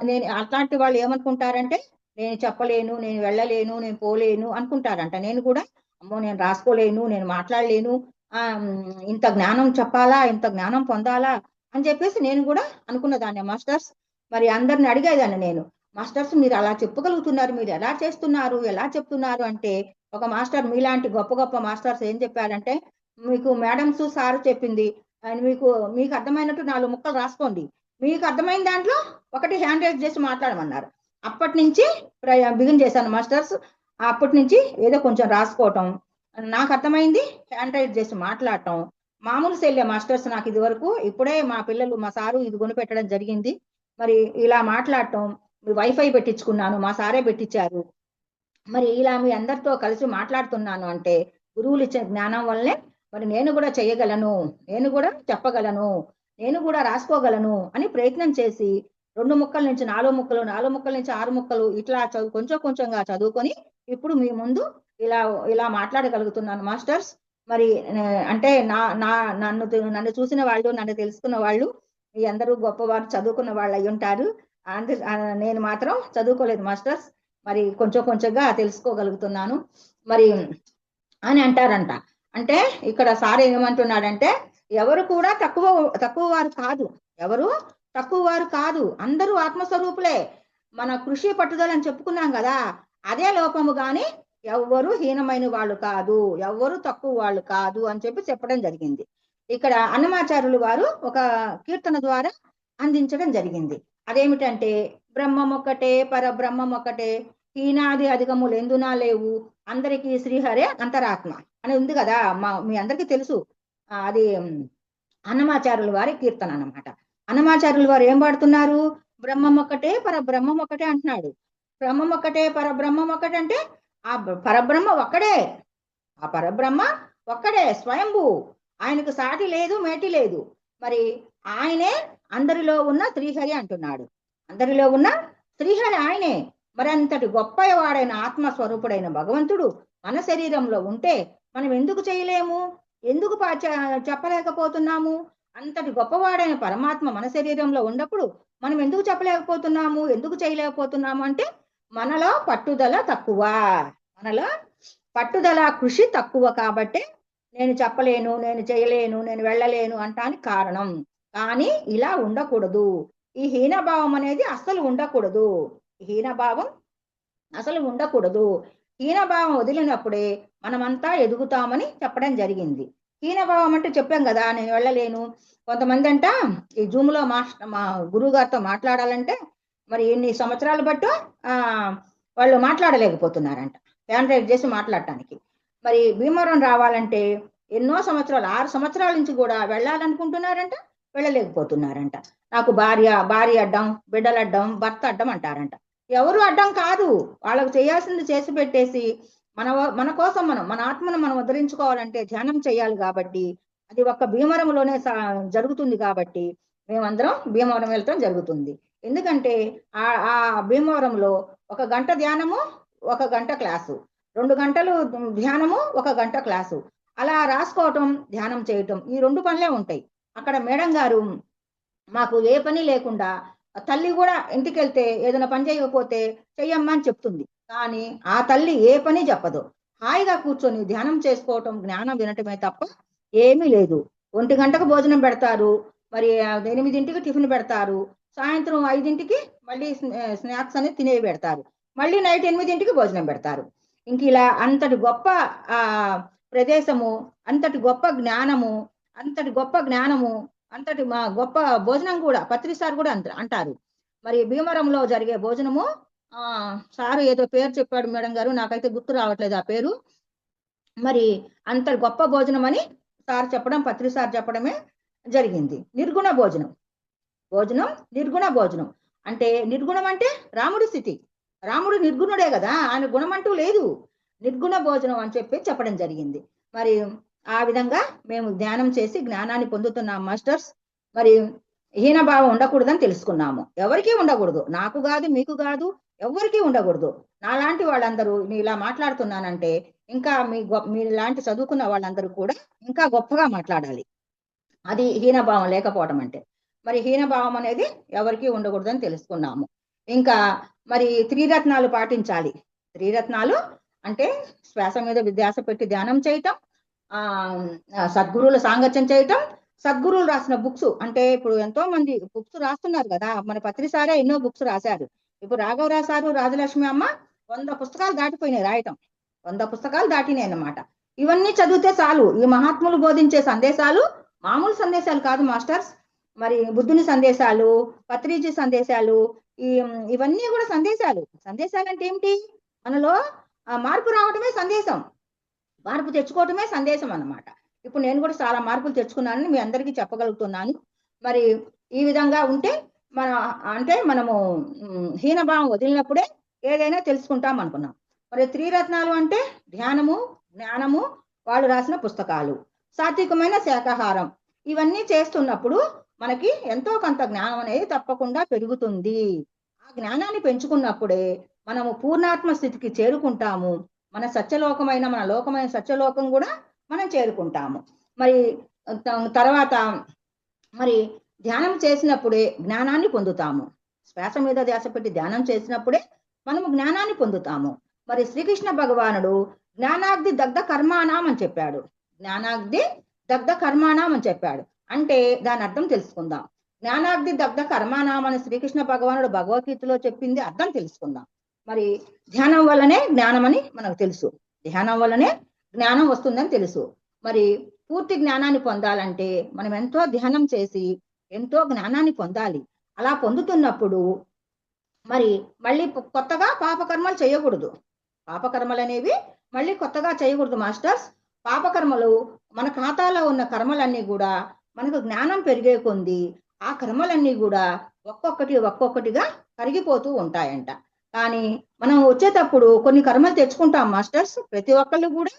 నేను అట్లాంటి వాళ్ళు ఏమనుకుంటారంటే నేను చెప్పలేను, నేను వెళ్ళలేను, నేను పోలేను అనుకుంటారంట. నేను కూడా అమ్మో నేను రాసుకోలేను, నేను మాట్లాడలేను, ఇంత జ్ఞానం చెప్పాలా, ఇంత జ్ఞానం పొందాలా అని చెప్పేసి నేను కూడా అనుకున్నదాన్ని మాస్టర్స్. మరి అందరిని అడిగేదాన్ని నేను, మాస్టర్స్ మీరు అలా చెప్పగలుగుతున్నారు, మీరు ఎలా చేస్తున్నారు, ఎలా చెప్తున్నారు అంటే ఒక మాస్టర్ మీలాంటి గొప్ప మాస్టర్స్ ఏం చెప్పారంటే, మీకు మేడమ్స్ సార్ చెప్పింది మీకు అర్థమైనట్టు 4 ముక్కలు రాసుకోండి, మీకు అర్థమైన దాంట్లో ఒకటి హ్యాండ్ రైజ్ చేసి మాట్లాడమన్నారు. అప్పటి నుంచి బిగిన్ చేశాను మాస్టర్స్. అప్పటి నుంచి ఏదో కొంచెం రాసుకోవటం, నాకు అర్థమైంది హ్యాండ్ రైట్ చేసి మాట్లాడటం, మామూలు శైలే మాస్టర్స్ నాకు ఇది వరకు. ఇప్పుడే మా పిల్లలు మా సారు ఇది కొనిపెట్టడం జరిగింది. మరి ఇలా మాట్లాడటం, వైఫై పెట్టించుకున్నాను, మా సారే పెట్టించారు. మరి ఇలా మీ అందరితో కలిసి మాట్లాడుతున్నాను అంటే గురువులు ఇచ్చిన జ్ఞానం వల్లనే మరి నేను కూడా చేయగలను, నేను కూడా చెప్పగలను, నేను కూడా రాసుకోగలను అని ప్రయత్నం చేసి 2 ముక్కల నుంచి 4 ముక్కలు, 4 ముక్కల నుంచి 6 ముక్కలు ఇట్లా కొంచెం కొంచెంగా చదువుకొని ఇప్పుడు మీ ముందు ఇలా ఇలా మాట్లాడగలుగుతున్నాను మాస్టర్స్. మరి అంటే నా నా నన్ను నన్ను చూసిన వాళ్ళు, నన్ను తెలుసుకున్న వాళ్ళు మీ అందరూ గొప్పవారు, చదువుకున్న వాళ్ళు అయి ఉంటారు. నేను మాత్రం చదువుకోలేదు మాస్టర్స్. మరి కొంచెం కొంచెంగా తెలుసుకోగలుగుతున్నాను మరి అని అంటారంట. అంటే ఇక్కడ సార్ ఏమంటున్నాడంటే ఎవరు కూడా తక్కువ తక్కువ వారు కాదు, ఎవరు తక్కువ వారు కాదు, అందరూ ఆత్మస్వరూపులే. మన కృషి పట్టుదల అని చెప్పుకున్నాం కదా, అదే లోపము గాని ఎవ్వరు హీనమైన వాళ్ళు కాదు, ఎవ్వరు తక్కువ వాళ్ళు కాదు అని చెప్పడం జరిగింది. ఇక్కడ అన్నమాచార్యులు వారు ఒక కీర్తన ద్వారా అందించడం జరిగింది. అదేమిటంటే బ్రహ్మం ఒక్కటే పరబ్రహ్మం ఒక్కటే, హీనాది అధికములు ఎందునా లేవు, అందరికీ శ్రీహరే అంతరాత్మ అని ఉంది కదా, మీ అందరికీ తెలుసు. అది అన్నమాచార్యుల వారి కీర్తన అన్నమాట. అన్నమాచార్యుల వారు ఏం పాడుతున్నారు? బ్రహ్మం ఒక్కటే పరబ్రహ్మం ఒక్కటే అంటున్నాడు. బ్రహ్మం ఒక్కటే పరబ్రహ్మం ఒక్కటే అంటే ఆ పరబ్రహ్మ ఒక్కడే, ఆ పరబ్రహ్మ ఒక్కడే స్వయంభూ, ఆయనకు సాటి లేదు మేటి లేదు. మరి ఆయనే అందరిలో ఉన్న శ్రీహరి అంటున్నాడు. అందరిలో ఉన్న శ్రీహరి ఆయనే. మరి అంతటి గొప్పవాడైన ఆత్మస్వరూపుడైన భగవంతుడు మన శరీరంలో ఉంటే మనం ఎందుకు చేయలేము, ఎందుకు చెప్పలేకపోతున్నాము? అంతటి గొప్పవాడైన పరమాత్మ మన శరీరంలో ఉన్నప్పుడు మనం ఎందుకు చెప్పలేకపోతున్నాము, ఎందుకు చేయలేకపోతున్నాము అంటే మనలో పట్టుదల తక్కువ, మనలో పట్టుదల కృషి తక్కువ. కాబట్టి నేను చెప్పలేను, నేను చేయలేను, నేను వెళ్ళలేను అంటానికి కారణం. కానీ ఇలా ఉండకూడదు, ఈ హీనభావం అనేది అస్సలు ఉండకూడదు, హీనభావం అసలు ఉండకూడదు. హీనభావం వదిలినప్పుడే మనమంతా ఎదుగుతామని చెప్పడం జరిగింది. హీనభావం అంటే చెప్పాం కదా, నేను వెళ్ళలేను. కొంతమంది అంట ఈ జూమ్ లో మా గురువు గారితో మాట్లాడాలంటే మరి ఎన్ని సంవత్సరాలు బట్టో వాళ్ళు మాట్లాడలేకపోతున్నారంట, హ్యాండ్ రైట్ చేసి మాట్లాడటానికి. మరి భీమవరం రావాలంటే ఎన్నో సంవత్సరాలు, 6 సంవత్సరాల నుంచి కూడా వెళ్ళాలనుకుంటున్నారంట, వెళ్ళలేకపోతున్నారంట. నాకు భార్య అడ్డం, బిడ్డలు అడ్డం, భర్త అడ్డం అంటారంట. ఎవరు అడ్డం కాదు, వాళ్ళకు చేయాల్సింది చేసి పెట్టేసి మన కోసం మన ఆత్మను మనం ఉద్ధరించుకోవాలంటే ధ్యానం చేయాలి. కాబట్టి అది ఒక్క భీమవరంలోనే జరుగుతుంది. కాబట్టి మేమందరం భీమవరం వెళ్ళటం జరుగుతుంది. ఎందుకంటే ఆ భీమవరంలో 1 గంట ధ్యానము, 1 గంట క్లాసు, 2 గంటలు ధ్యానము, 1 గంట క్లాసు, అలా రాసుకోవటం, ధ్యానం చేయటం, ఈ 2 పనులే ఉంటాయి. అక్కడ మేడం గారు మాకు ఏ పని లేకుండా, తల్లి కూడా ఇంటికి వెళ్తే ఏదైనా పని చేయకపోతే చెయ్యమ్మా అని చెప్తుంది. కానీ ఆ తల్లి ఏ పని చెప్పదు, హాయిగా కూర్చొని ధ్యానం చేసుకోవటం, జ్ఞానం వినటమే తప్ప ఏమీ లేదు. 1 గంటకు భోజనం పెడతారు, మరి 8ంటికి టిఫిన్ పెడతారు, సాయంత్రం 5ంటికి మళ్ళీ స్నాక్స్ అనేది తినేవి పెడతారు, మళ్ళీ నైట్ 8ంటికి భోజనం పెడతారు. ఇంక ఇలా అంతటి గొప్ప ప్రదేశము, అంతటి గొప్ప జ్ఞానము, అంతటి గొప్ప భోజనం కూడా పత్రిసార్ కూడా అంటారు. మరి భీమవరంలో జరిగే భోజనము సారు ఏదో పేరు చెప్పాడు మేడం గారు, నాకైతే గుర్తు రావట్లేదు ఆ పేరు. మరి అంత గొప్ప భోజనం అని సార్ చెప్పడం, పత్రిసార్ చెప్పడమే జరిగింది. నిర్గుణ భోజనం, నిర్గుణ భోజనం అంటే, నిర్గుణం అంటే రాముడి స్థితి, రాముడు నిర్గుణుడే కదా, ఆయన గుణం అంటూ లేదు, నిర్గుణ భోజనం అని చెప్పడం జరిగింది. మరి ఆ విధంగా మేము ధ్యానం చేసి జ్ఞానాన్ని పొందుతున్నాం మాస్టర్స్. మరి హీనభావం ఉండకూడదని తెలుసుకున్నాము. ఎవరికీ ఉండకూడదు, నాకు కాదు, మీకు కాదు, ఎవరికీ ఉండకూడదు. నాలాంటి వాళ్ళందరూ నేను ఇలా మాట్లాడుతున్నానంటే ఇంకా మీలాంటి చదువుకున్న వాళ్ళందరూ కూడా ఇంకా గొప్పగా మాట్లాడాలి. అది హీనభావం లేకపోవడం అంటే. మరి హీనభావం అనేది ఎవరికీ ఉండకూడదని తెలుసుకున్నాము. ఇంకా మరి 3 రత్నాలు పాటించాలి. 3 రత్నాలు అంటే శ్వాస మీద ధ్యాస పెట్టి ధ్యానం చేయటం, సద్గురువుల సాంగత్యం చేయటం, సద్గురువులు రాసిన బుక్స్, అంటే ఇప్పుడు ఎంతో మంది బుక్స్ రాస్తున్నారు కదా, మన పత్రిసారే ఎన్నో బుక్స్ రాశారు. ఇప్పుడు రాఘవరావు సారు, రాజలక్ష్మి అమ్మ 100 పుస్తకాలు దాటిపోయినాయి రాయటం, 100 పుస్తకాలు దాటినాయి అన్నమాట. ఇవన్నీ చదివితే చాలు. ఈ మహాత్ములు బోధించే సందేశాలు మామూలు సందేశాలు కాదు మాస్టర్స్. మరి బుద్ధుని సందేశాలు, పత్రిజీ సందేశాలు, ఈ ఇవన్నీ కూడా సందేశాలు. సందేశాలు అంటే ఏమిటి? మనలో మార్పు రావటమే సందేశం, మార్పు తెచ్చుకోవటమే సందేశం అన్నమాట. ఇప్పుడు నేను కూడా చాలా మార్పులు తెచ్చుకున్నానని మీ అందరికీ చెప్పగలుగుతున్నాను. మరి ఈ విధంగా ఉంటే మనము హీనభావం వదిలినప్పుడే ఏదైనా తెలుసుకుంటాం అనుకున్నాం. మరి త్రిరత్నాలు అంటే ధ్యానము, జ్ఞానము, వాళ్ళు రాసిన పుస్తకాలు, సాత్వికమైన శాకాహారం, ఇవన్నీ చేస్తున్నప్పుడు మనకి ఎంతో కొంత జ్ఞానం అనేది తప్పకుండా పెరుగుతుంది. ఆ జ్ఞానాన్ని పెంచుకున్నప్పుడే మనము పూర్ణాత్మ స్థితికి చేరుకుంటాము. మన సత్యలోకమైన, మన లోకమైన సత్యలోకం కూడా మనం చేరుకుంటాము. మరి తర్వాత మరి ధ్యానం చేసినప్పుడే జ్ఞానాన్ని పొందుతాము. శ్వాస మీద ధ్యాస పెట్టి ధ్యానం చేసినప్పుడే మనము జ్ఞానాన్ని పొందుతాము. మరి శ్రీకృష్ణ భగవానుడు జ్ఞానాగ్ది దగ్ధ కర్మాణం అని చెప్పాడు. జ్ఞానాగ్ది దగ్ధ కర్మాణం అని చెప్పాడు. అంటే దాని అర్థం తెలుసుకుందాం. జ్ఞానాగ్ది దగ్ధ కర్మాణం అని శ్రీకృష్ణ భగవానుడు భగవద్గీతలో చెప్పింది అర్థం తెలుసుకుందాం. మరి ధ్యానం వల్లనే జ్ఞానం అని మనకు తెలుసు. ధ్యానం వల్లనే జ్ఞానం వస్తుందని తెలుసు. మరి పూర్తి జ్ఞానాన్ని పొందాలంటే మనం ఎంతో ధ్యానం చేసి ఎంతో జ్ఞానాన్ని పొందాలి. అలా పొందుతున్నప్పుడు మరి మళ్ళీ కొత్తగా పాపకర్మలు చేయకూడదు. పాపకర్మలు అనేవి మళ్ళీ కొత్తగా చేయకూడదు మాస్టర్స్. పాపకర్మలు, మన ఖాతాలో ఉన్న కర్మలన్నీ కూడా మనకు జ్ఞానం పెరిగే కొంది ఆ కర్మలన్నీ కూడా ఒక్కొక్కటిగా కరిగిపోతూ ఉంటాయంట. కానీ మనం వచ్చేటప్పుడు కొన్ని కర్మలు తెచ్చుకుంటాం మాస్టర్స్. ప్రతి ఒక్కళ్ళు కూడా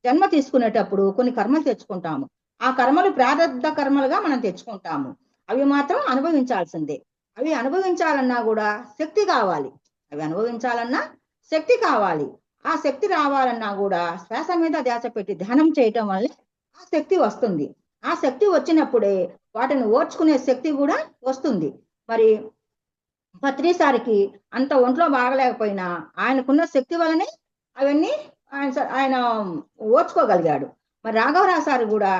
జన్మ తీసుకునేటప్పుడు కొన్ని కర్మలు తెచ్చుకుంటాము. ఆ కర్మలు ప్రారంధ కర్మలుగా మనం తెచ్చుకుంటాము. అవి మాత్రం అనుభవించాల్సిందే. అవి అనుభవించాలన్నా కూడా శక్తి కావాలి. అవి అనుభవించాలన్నా శక్తి కావాలి. ఆ శక్తి రావాలన్నా కూడా శ్వాస మీద ధ్యాస పెట్టి ధ్యానం చేయటం వల్ల ఆ శక్తి వస్తుంది. ఆ శక్తి వచ్చినప్పుడే వాటిని ఓర్చుకునే శక్తి కూడా వస్తుంది. మరి పత్రిసారికి అంత ఒంట్లో బాగలేకపోయినా ఆయనకున్న శక్తి వలనే అవన్నీ ఆయన ఓర్చుకోగలిగాడు. మరి రాఘవరావు సార్ కూడా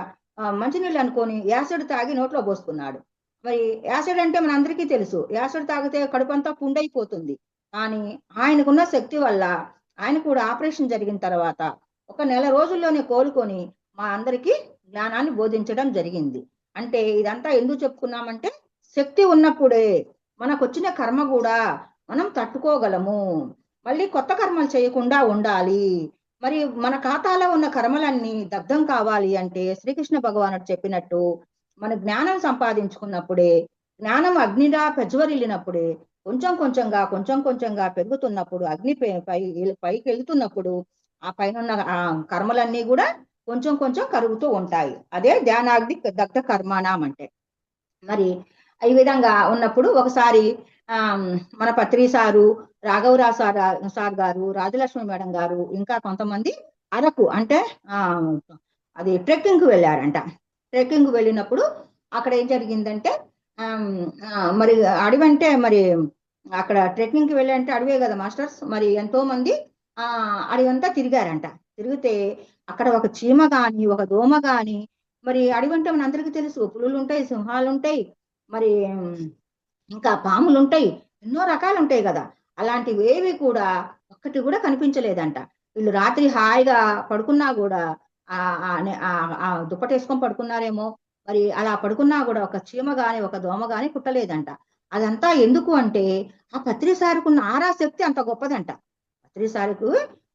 మంచినీళ్ళు అనుకొని యాసిడ్ తాగి నోట్లో పోసుకున్నాడు. మరి యాసిడ్ అంటే మన అందరికీ తెలుసు, యాసిడ్ తాగితే కడుపంతా పుండైపోతుంది. కానీ ఆయనకున్న శక్తి వల్ల ఆయన కూడా ఆపరేషన్ జరిగిన తర్వాత 1 నెల రోజుల్లోనే కోలుకొని మా అందరికీ జ్ఞానాన్ని బోధించడం జరిగింది. అంటే ఇదంతా ఎందుకు చెప్పుకున్నామంటే శక్తి ఉన్నప్పుడే మనకు వచ్చిన కర్మ కూడా మనం తట్టుకోగలము. మళ్ళీ కొత్త కర్మలు చేయకుండా ఉండాలి. మరి మన ఖాతాలో ఉన్న కర్మలన్నీ దగ్ధం కావాలి అంటే శ్రీకృష్ణ భగవానుడు చెప్పినట్టు మన జ్ఞానం సంపాదించుకున్నప్పుడే, జ్ఞానం అగ్నిగా ప్రజ్వరిల్లినప్పుడే, కొంచెం కొంచెంగా పెరుగుతున్నప్పుడు, అగ్ని పైకి వెళ్తున్నప్పుడు ఆ పైన ఆ కర్మలన్నీ కూడా కొంచెం కరుగుతూ ఉంటాయి. అదే ధ్యానాగ్ని దగ్ధ కర్మాణం అంటే. మరి ఈ విధంగా ఉన్నప్పుడు ఒకసారి మన పత్రి సారు, రాఘవరావు సార్ గారు, రాజలక్ష్మి మేడం గారు, ఇంకా కొంతమంది అరకు అంటే అది ట్రెక్కింగ్ కు వెళ్ళారంట. ట్రెక్కింగ్ వెళ్ళినప్పుడు అక్కడ ఏం జరిగిందంటే మరి అడవి అంటే మరి అక్కడ ట్రెక్కింగ్ కి వెళ్ళంటే అడవే కదా మాస్టర్స్. మరి ఎంతో మంది అడవి అంతా తిరిగారంట. తిరిగితే అక్కడ ఒక చీమ గాని, ఒక దోమ గాని, మరి అడవి అంటే మన అందరికీ తెలుసు, పులులు ఉంటాయి, సింహాలు ఉంటాయి, మరి ఇంకా పాములు ఉంటాయి, ఎన్నో రకాలు ఉంటాయి కదా. అలాంటివి ఏవి కూడా ఒక్కటి కూడా కనిపించలేదంట. వీళ్ళు రాత్రి హాయిగా పడుకున్నా కూడా ఆ దుప్పటేసుకొని పడుకున్నారేమో, మరి అలా పడుకున్నా కూడా ఒక చీమ గాని ఒక దోమ గాని కుట్టలేదంట. అదంతా ఎందుకు అంటే ఆ పత్రిసారికి ఉన్న ఆరాశక్తి అంత గొప్పదంట. పత్రిసారికి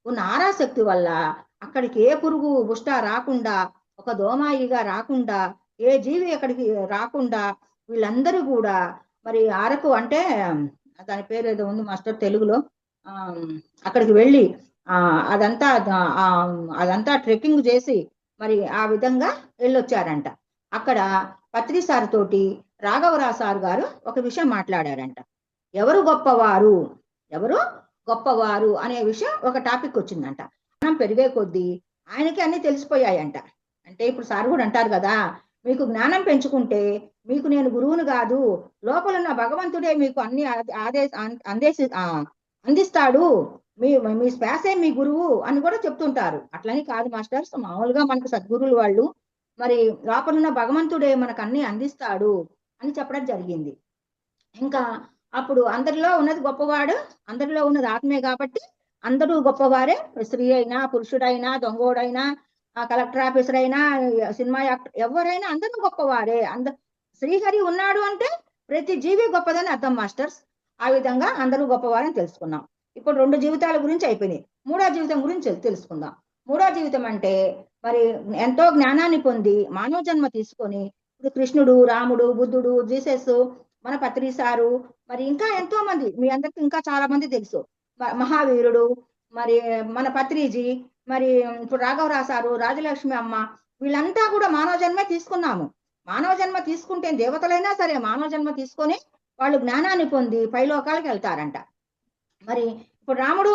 ఉన్న ఆరాశక్తి వల్ల అక్కడికి ఏ పురుగు బుష్ట రాకుండా, ఒక దోమాయిగా రాకుండా, ఏ జీవి అక్కడికి రాకుండా వీళ్ళందరూ కూడా మరి అరకు అంటే దాని పేరు ఏదో ఉంది మాస్టర్ తెలుగులో, అక్కడికి వెళ్ళి అదంతా ట్రెక్కింగ్ చేసి మరి ఆ విధంగా వెళ్ళొచ్చారంట. అక్కడ పత్రి సార్ తోటి రాఘవరావు సార్ గారు ఒక విషయం మాట్లాడారంట. ఎవరు గొప్పవారు అనే విషయం ఒక టాపిక్ వచ్చిందంట. జ్ఞానం పెరిగే కొద్దీ ఆయనకి అన్ని తెలిసిపోయాయంట. అంటే ఇప్పుడు సార్ కూడా అంటారు కదా, మీకు జ్ఞానం పెంచుకుంటే మీకు నేను గురువును కాదు, లోపలున్న భగవంతుడే మీకు అన్ని అందిస్తాడు, మీ శ్వాసే మీ గురువు అని కూడా చెప్తుంటారు. అట్లని కాదు మాస్టర్స్, మామూలుగా మనకు సద్గురువులు వాళ్ళు మరి లోపలున్న భగవంతుడే మనకు అన్ని అందిస్తాడు అని చెప్పడం జరిగింది. ఇంకా అప్పుడు అందరిలో ఉన్నది గొప్పవాడు, అందరిలో ఉన్నది ఆత్మే కాబట్టి అందరూ గొప్పవారే. స్త్రీ అయినా, పురుషుడైనా, దొంగోడైనా, కలెక్టర్ ఆఫీసర్ అయినా, సినిమా యాక్టర్, ఎవరైనా అందరూ గొప్పవారే. శ్రీహరి ఉన్నాడు అంటే ప్రతి జీవి గొప్పదని అర్థం మాస్టర్స్. ఆ విధంగా అందరూ గొప్పవారని తెలుసుకున్నాం. ఇప్పుడు 2 జీవితాల గురించి అయిపోయినాయి. మూడో జీవితం గురించి తెలుసుకుందాం. మూడో జీవితం అంటే మరి ఎంతో జ్ఞానాన్ని పొంది మానవ జన్మ తీసుకొని ఇప్పుడు కృష్ణుడు, రాముడు, బుద్ధుడు, జీసస్, మన పత్రి సారు, మరి ఇంకా ఎంతో మంది మీ అందరికి ఇంకా చాలా మంది తెలుసు. మహావీరుడు, మరి మన పత్రిజీ, మరి ఇప్పుడు రాఘవరాసారు, రాజలక్ష్మి అమ్మ, వీళ్ళంతా కూడా మానవ జన్మే తీసుకున్నాము. మానవ జన్మ తీసుకుంటే దేవతలైనా సరే మానవ జన్మ తీసుకొని వాళ్ళు జ్ఞానాన్ని పొంది పైలోకాలకు వెళ్తారంట. మరి ఇప్పుడు రాముడు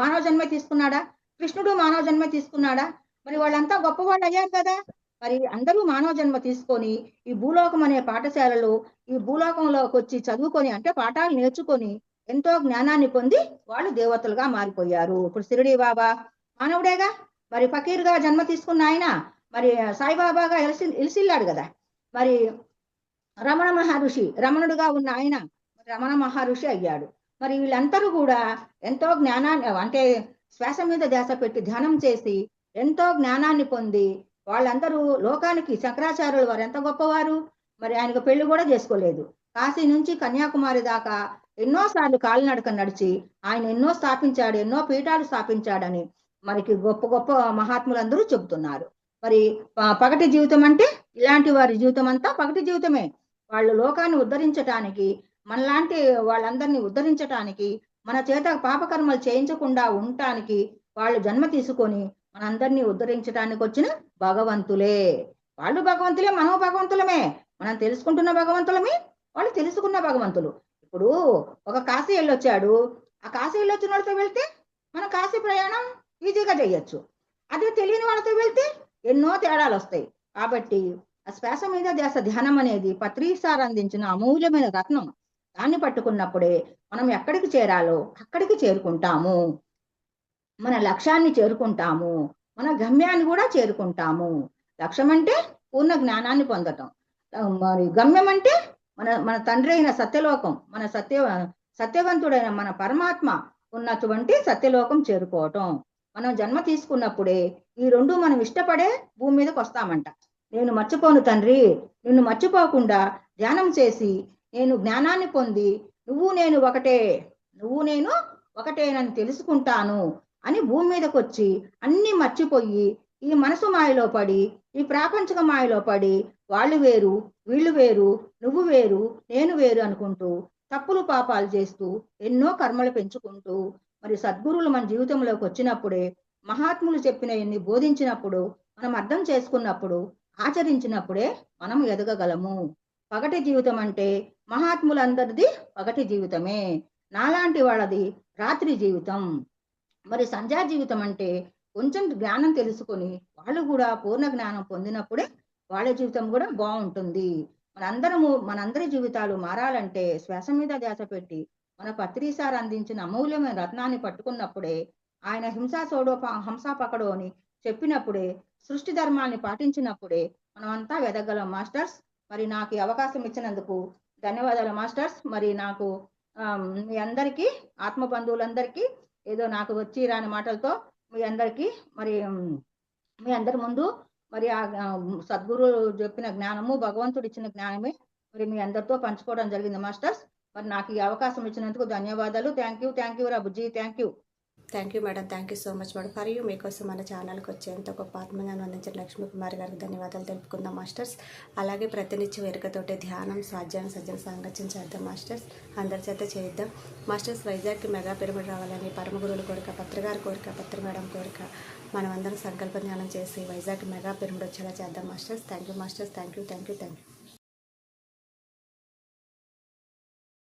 మానవ జన్మ తీసుకున్నాడా, కృష్ణుడు మానవ జన్మ తీసుకున్నాడా? మరి వాళ్ళంతా గొప్పవాళ్ళు అయ్యారు కదా. మరి అందరూ మానవ జన్మ తీసుకొని ఈ భూలోకం అనే పాఠశాలలో ఈ భూలోకంలోకి వచ్చి చదువుకొని అంటే పాఠాలు నేర్చుకొని ఎంతో జ్ఞానాన్ని పొంది వాళ్ళు దేవతలుగా మారిపోయారు. ఇప్పుడు షిరిడి బాబా మానవుడేగా, మరి ఫకీర్గా జన్మ తీసుకున్న ఆయన మరి సాయిబాబాగా ఇలిసిల్లాడు కదా. మరి రమణ మహర్షి రమణుడుగా ఉన్న ఆయన రమణ మహర్షి అయ్యాడు. మరి వీళ్ళందరూ కూడా ఎంతో జ్ఞానాన్ని అంటే శ్వాస మీద ధ్యాస పెట్టి ధ్యానం చేసి ఎంతో జ్ఞానాన్ని పొంది వాళ్ళందరూ లోకానికి శంకరాచార్యులు వారు ఎంత గొప్పవారు. మరి ఆయనకు పెళ్లి కూడా చేసుకోలేదు. కాశీ నుంచి కన్యాకుమారి దాకా ఎన్నోసార్లు కాలినడక నడిచి ఆయన ఎన్నో స్థాపించాడు, ఎన్నో పీఠాలు స్థాపించాడని మనకి గొప్ప గొప్ప మహాత్ములందరూ చెబుతున్నారు. మరి పగటి జీవితం అంటే ఇలాంటి వారి జీవితం అంతా పగటి జీవితమే. వాళ్ళు లోకాన్ని ఉద్ధరించటానికి, మనలాంటి వాళ్ళందరినీ ఉద్ధరించటానికి, మన చేత పాపకర్మలు చేయించకుండా ఉండటానికి వాళ్ళు జన్మ తీసుకొని మనందరినీ ఉద్ధరించడానికి వచ్చిన భగవంతులే. వాళ్ళు భగవంతులే, మనం భగవంతులమే. మనం తెలుసుకుంటున్న భగవంతులమే, వాళ్ళు తెలుసుకున్న భగవంతులు. ఇప్పుడు ఒక కాశీ వెళ్ళొచ్చాడు, ఆ కాశీ వెళ్ళొచ్చిన వాళ్ళతో వెళ్తే మనం కాశీ ప్రయాణం ఈజీగా చేయొచ్చు. అదే తెలియని వాళ్ళతో వెళ్తే ఎన్నో తేడాలు వస్తాయి. కాబట్టి ఆ శ్వాస మీద ధ్యాస ధ్యానం అనేది పత్రిసార్ అందించిన అమూల్యమైన రత్నం. దాన్ని పట్టుకున్నప్పుడే మనం ఎక్కడికి చేరాలో అక్కడికి చేరుకుంటాము, మన లక్ష్యాన్ని చేరుకుంటాము, మన గమ్యాన్ని కూడా చేరుకుంటాము. లక్ష్యం అంటే పూర్ణ జ్ఞానాన్ని పొందటం, మరి గమ్యం అంటే మన మన తండ్రి అయిన సత్యలోకం, మన సత్యవంతుడైన మన పరమాత్మ ఉన్నటువంటి సత్యలోకం చేరుకోవటం. మనం జన్మ తీసుకున్నప్పుడే ఈ రెండు మనం ఇష్టపడే భూమి మీదకి వస్తామంట. నేను మర్చిపోను తండ్రి, నిన్ను మర్చిపోకుండా ధ్యానం చేసి నేను జ్ఞానాన్ని పొంది నువ్వు నేను ఒకటేనని తెలుసుకుంటాను అని భూమి మీదకి వచ్చి అన్ని మర్చిపోయి ఈ మనసు మాయలో పడి ఈ ప్రాపంచిక మాయలో పడి వాళ్ళు వేరు వీళ్ళు వేరు నువ్వు వేరు నేను వేరు అనుకుంటూ తప్పులు పాపాలు చేస్తూ ఎన్నో కర్మలు పెంచుకుంటూ మరి సద్గురువులు మన జీవితంలోకి వచ్చినప్పుడే, మహాత్ములు చెప్పిన ఎన్ని బోధించినప్పుడు, మనం అర్థం చేసుకున్నప్పుడు, ఆచరించినప్పుడే మనం ఎదగగలము. పగటి జీవితం అంటే మహాత్ములందరిది పగటి జీవితమే, నాలాంటి వాళ్ళది రాత్రి జీవితం. మరి సంధ్యా జీవితం అంటే కొంచెం జ్ఞానం తెలుసుకొని వాళ్ళు కూడా పూర్ణ జ్ఞానం పొందినప్పుడే వాళ్ళ జీవితం కూడా బాగుంటుంది. మనందరి జీవితాలు మారాలంటే శ్వాస మీద ధ్యాస పెట్టి మన పత్రిసార్ అందించిన అమూల్యమైన రత్నాన్ని పట్టుకున్నప్పుడే, ఆయన హంసా పకడో అని చెప్పినప్పుడే, సృష్టి ధర్మాన్ని పాటించినప్పుడే మనమంతా వెదగలం మాస్టర్స్. మరి నాకు ఈ అవకాశం ఇచ్చినందుకు ధన్యవాదాలు మాస్టర్స్. మరి నాకు మీ అందరికీ, ఆత్మ బంధువులందరికీ ఏదో నాకు వచ్చి రాని మాటలతో మీ అందరికీ మరి మీ అందరి ముందు మరి ఆ సద్గురు చెప్పిన జ్ఞానము, భగవంతుడు ఇచ్చిన జ్ఞానమే మరి మీ అందరితో పంచుకోవడం జరిగింది మాస్టర్స్. మరి నాకు ఈ అవకాశం ఇచ్చినందుకు ధన్యవాదాలు. Thank you Rabuji, thank you madam. Thank you so much madam. For you మీకోసం మన ఛానల్కి వచ్చేంత గొప్ప ఆత్మజ్ఞానం అందించిన లక్ష్మీ కుమారి గారికి ధన్యవాదాలు తెలుపుకుందాం మాస్టర్స్. అలాగే ప్రతినిత్యం వేరుకతోటి ధ్యానం, స్వాధ్యాయం, సజ్జన సాంగత్యం చేద్దాం మాస్టర్స్. అందరి చేత చేద్దాం మాస్టర్స్. వైజాగ్కి మెగా పిరమిడ్ రావాలని పరమ గురువుల కోరిక, పత్రికారి కోరిక, పత్రి మేడం కోరిక. మనం అందరం సంకల్ప ధ్యానం చేసి వైజాగ్ మెగా పిరమిడ్ వచ్చేలా చేద్దాం masters. Thank you masters. Thank you.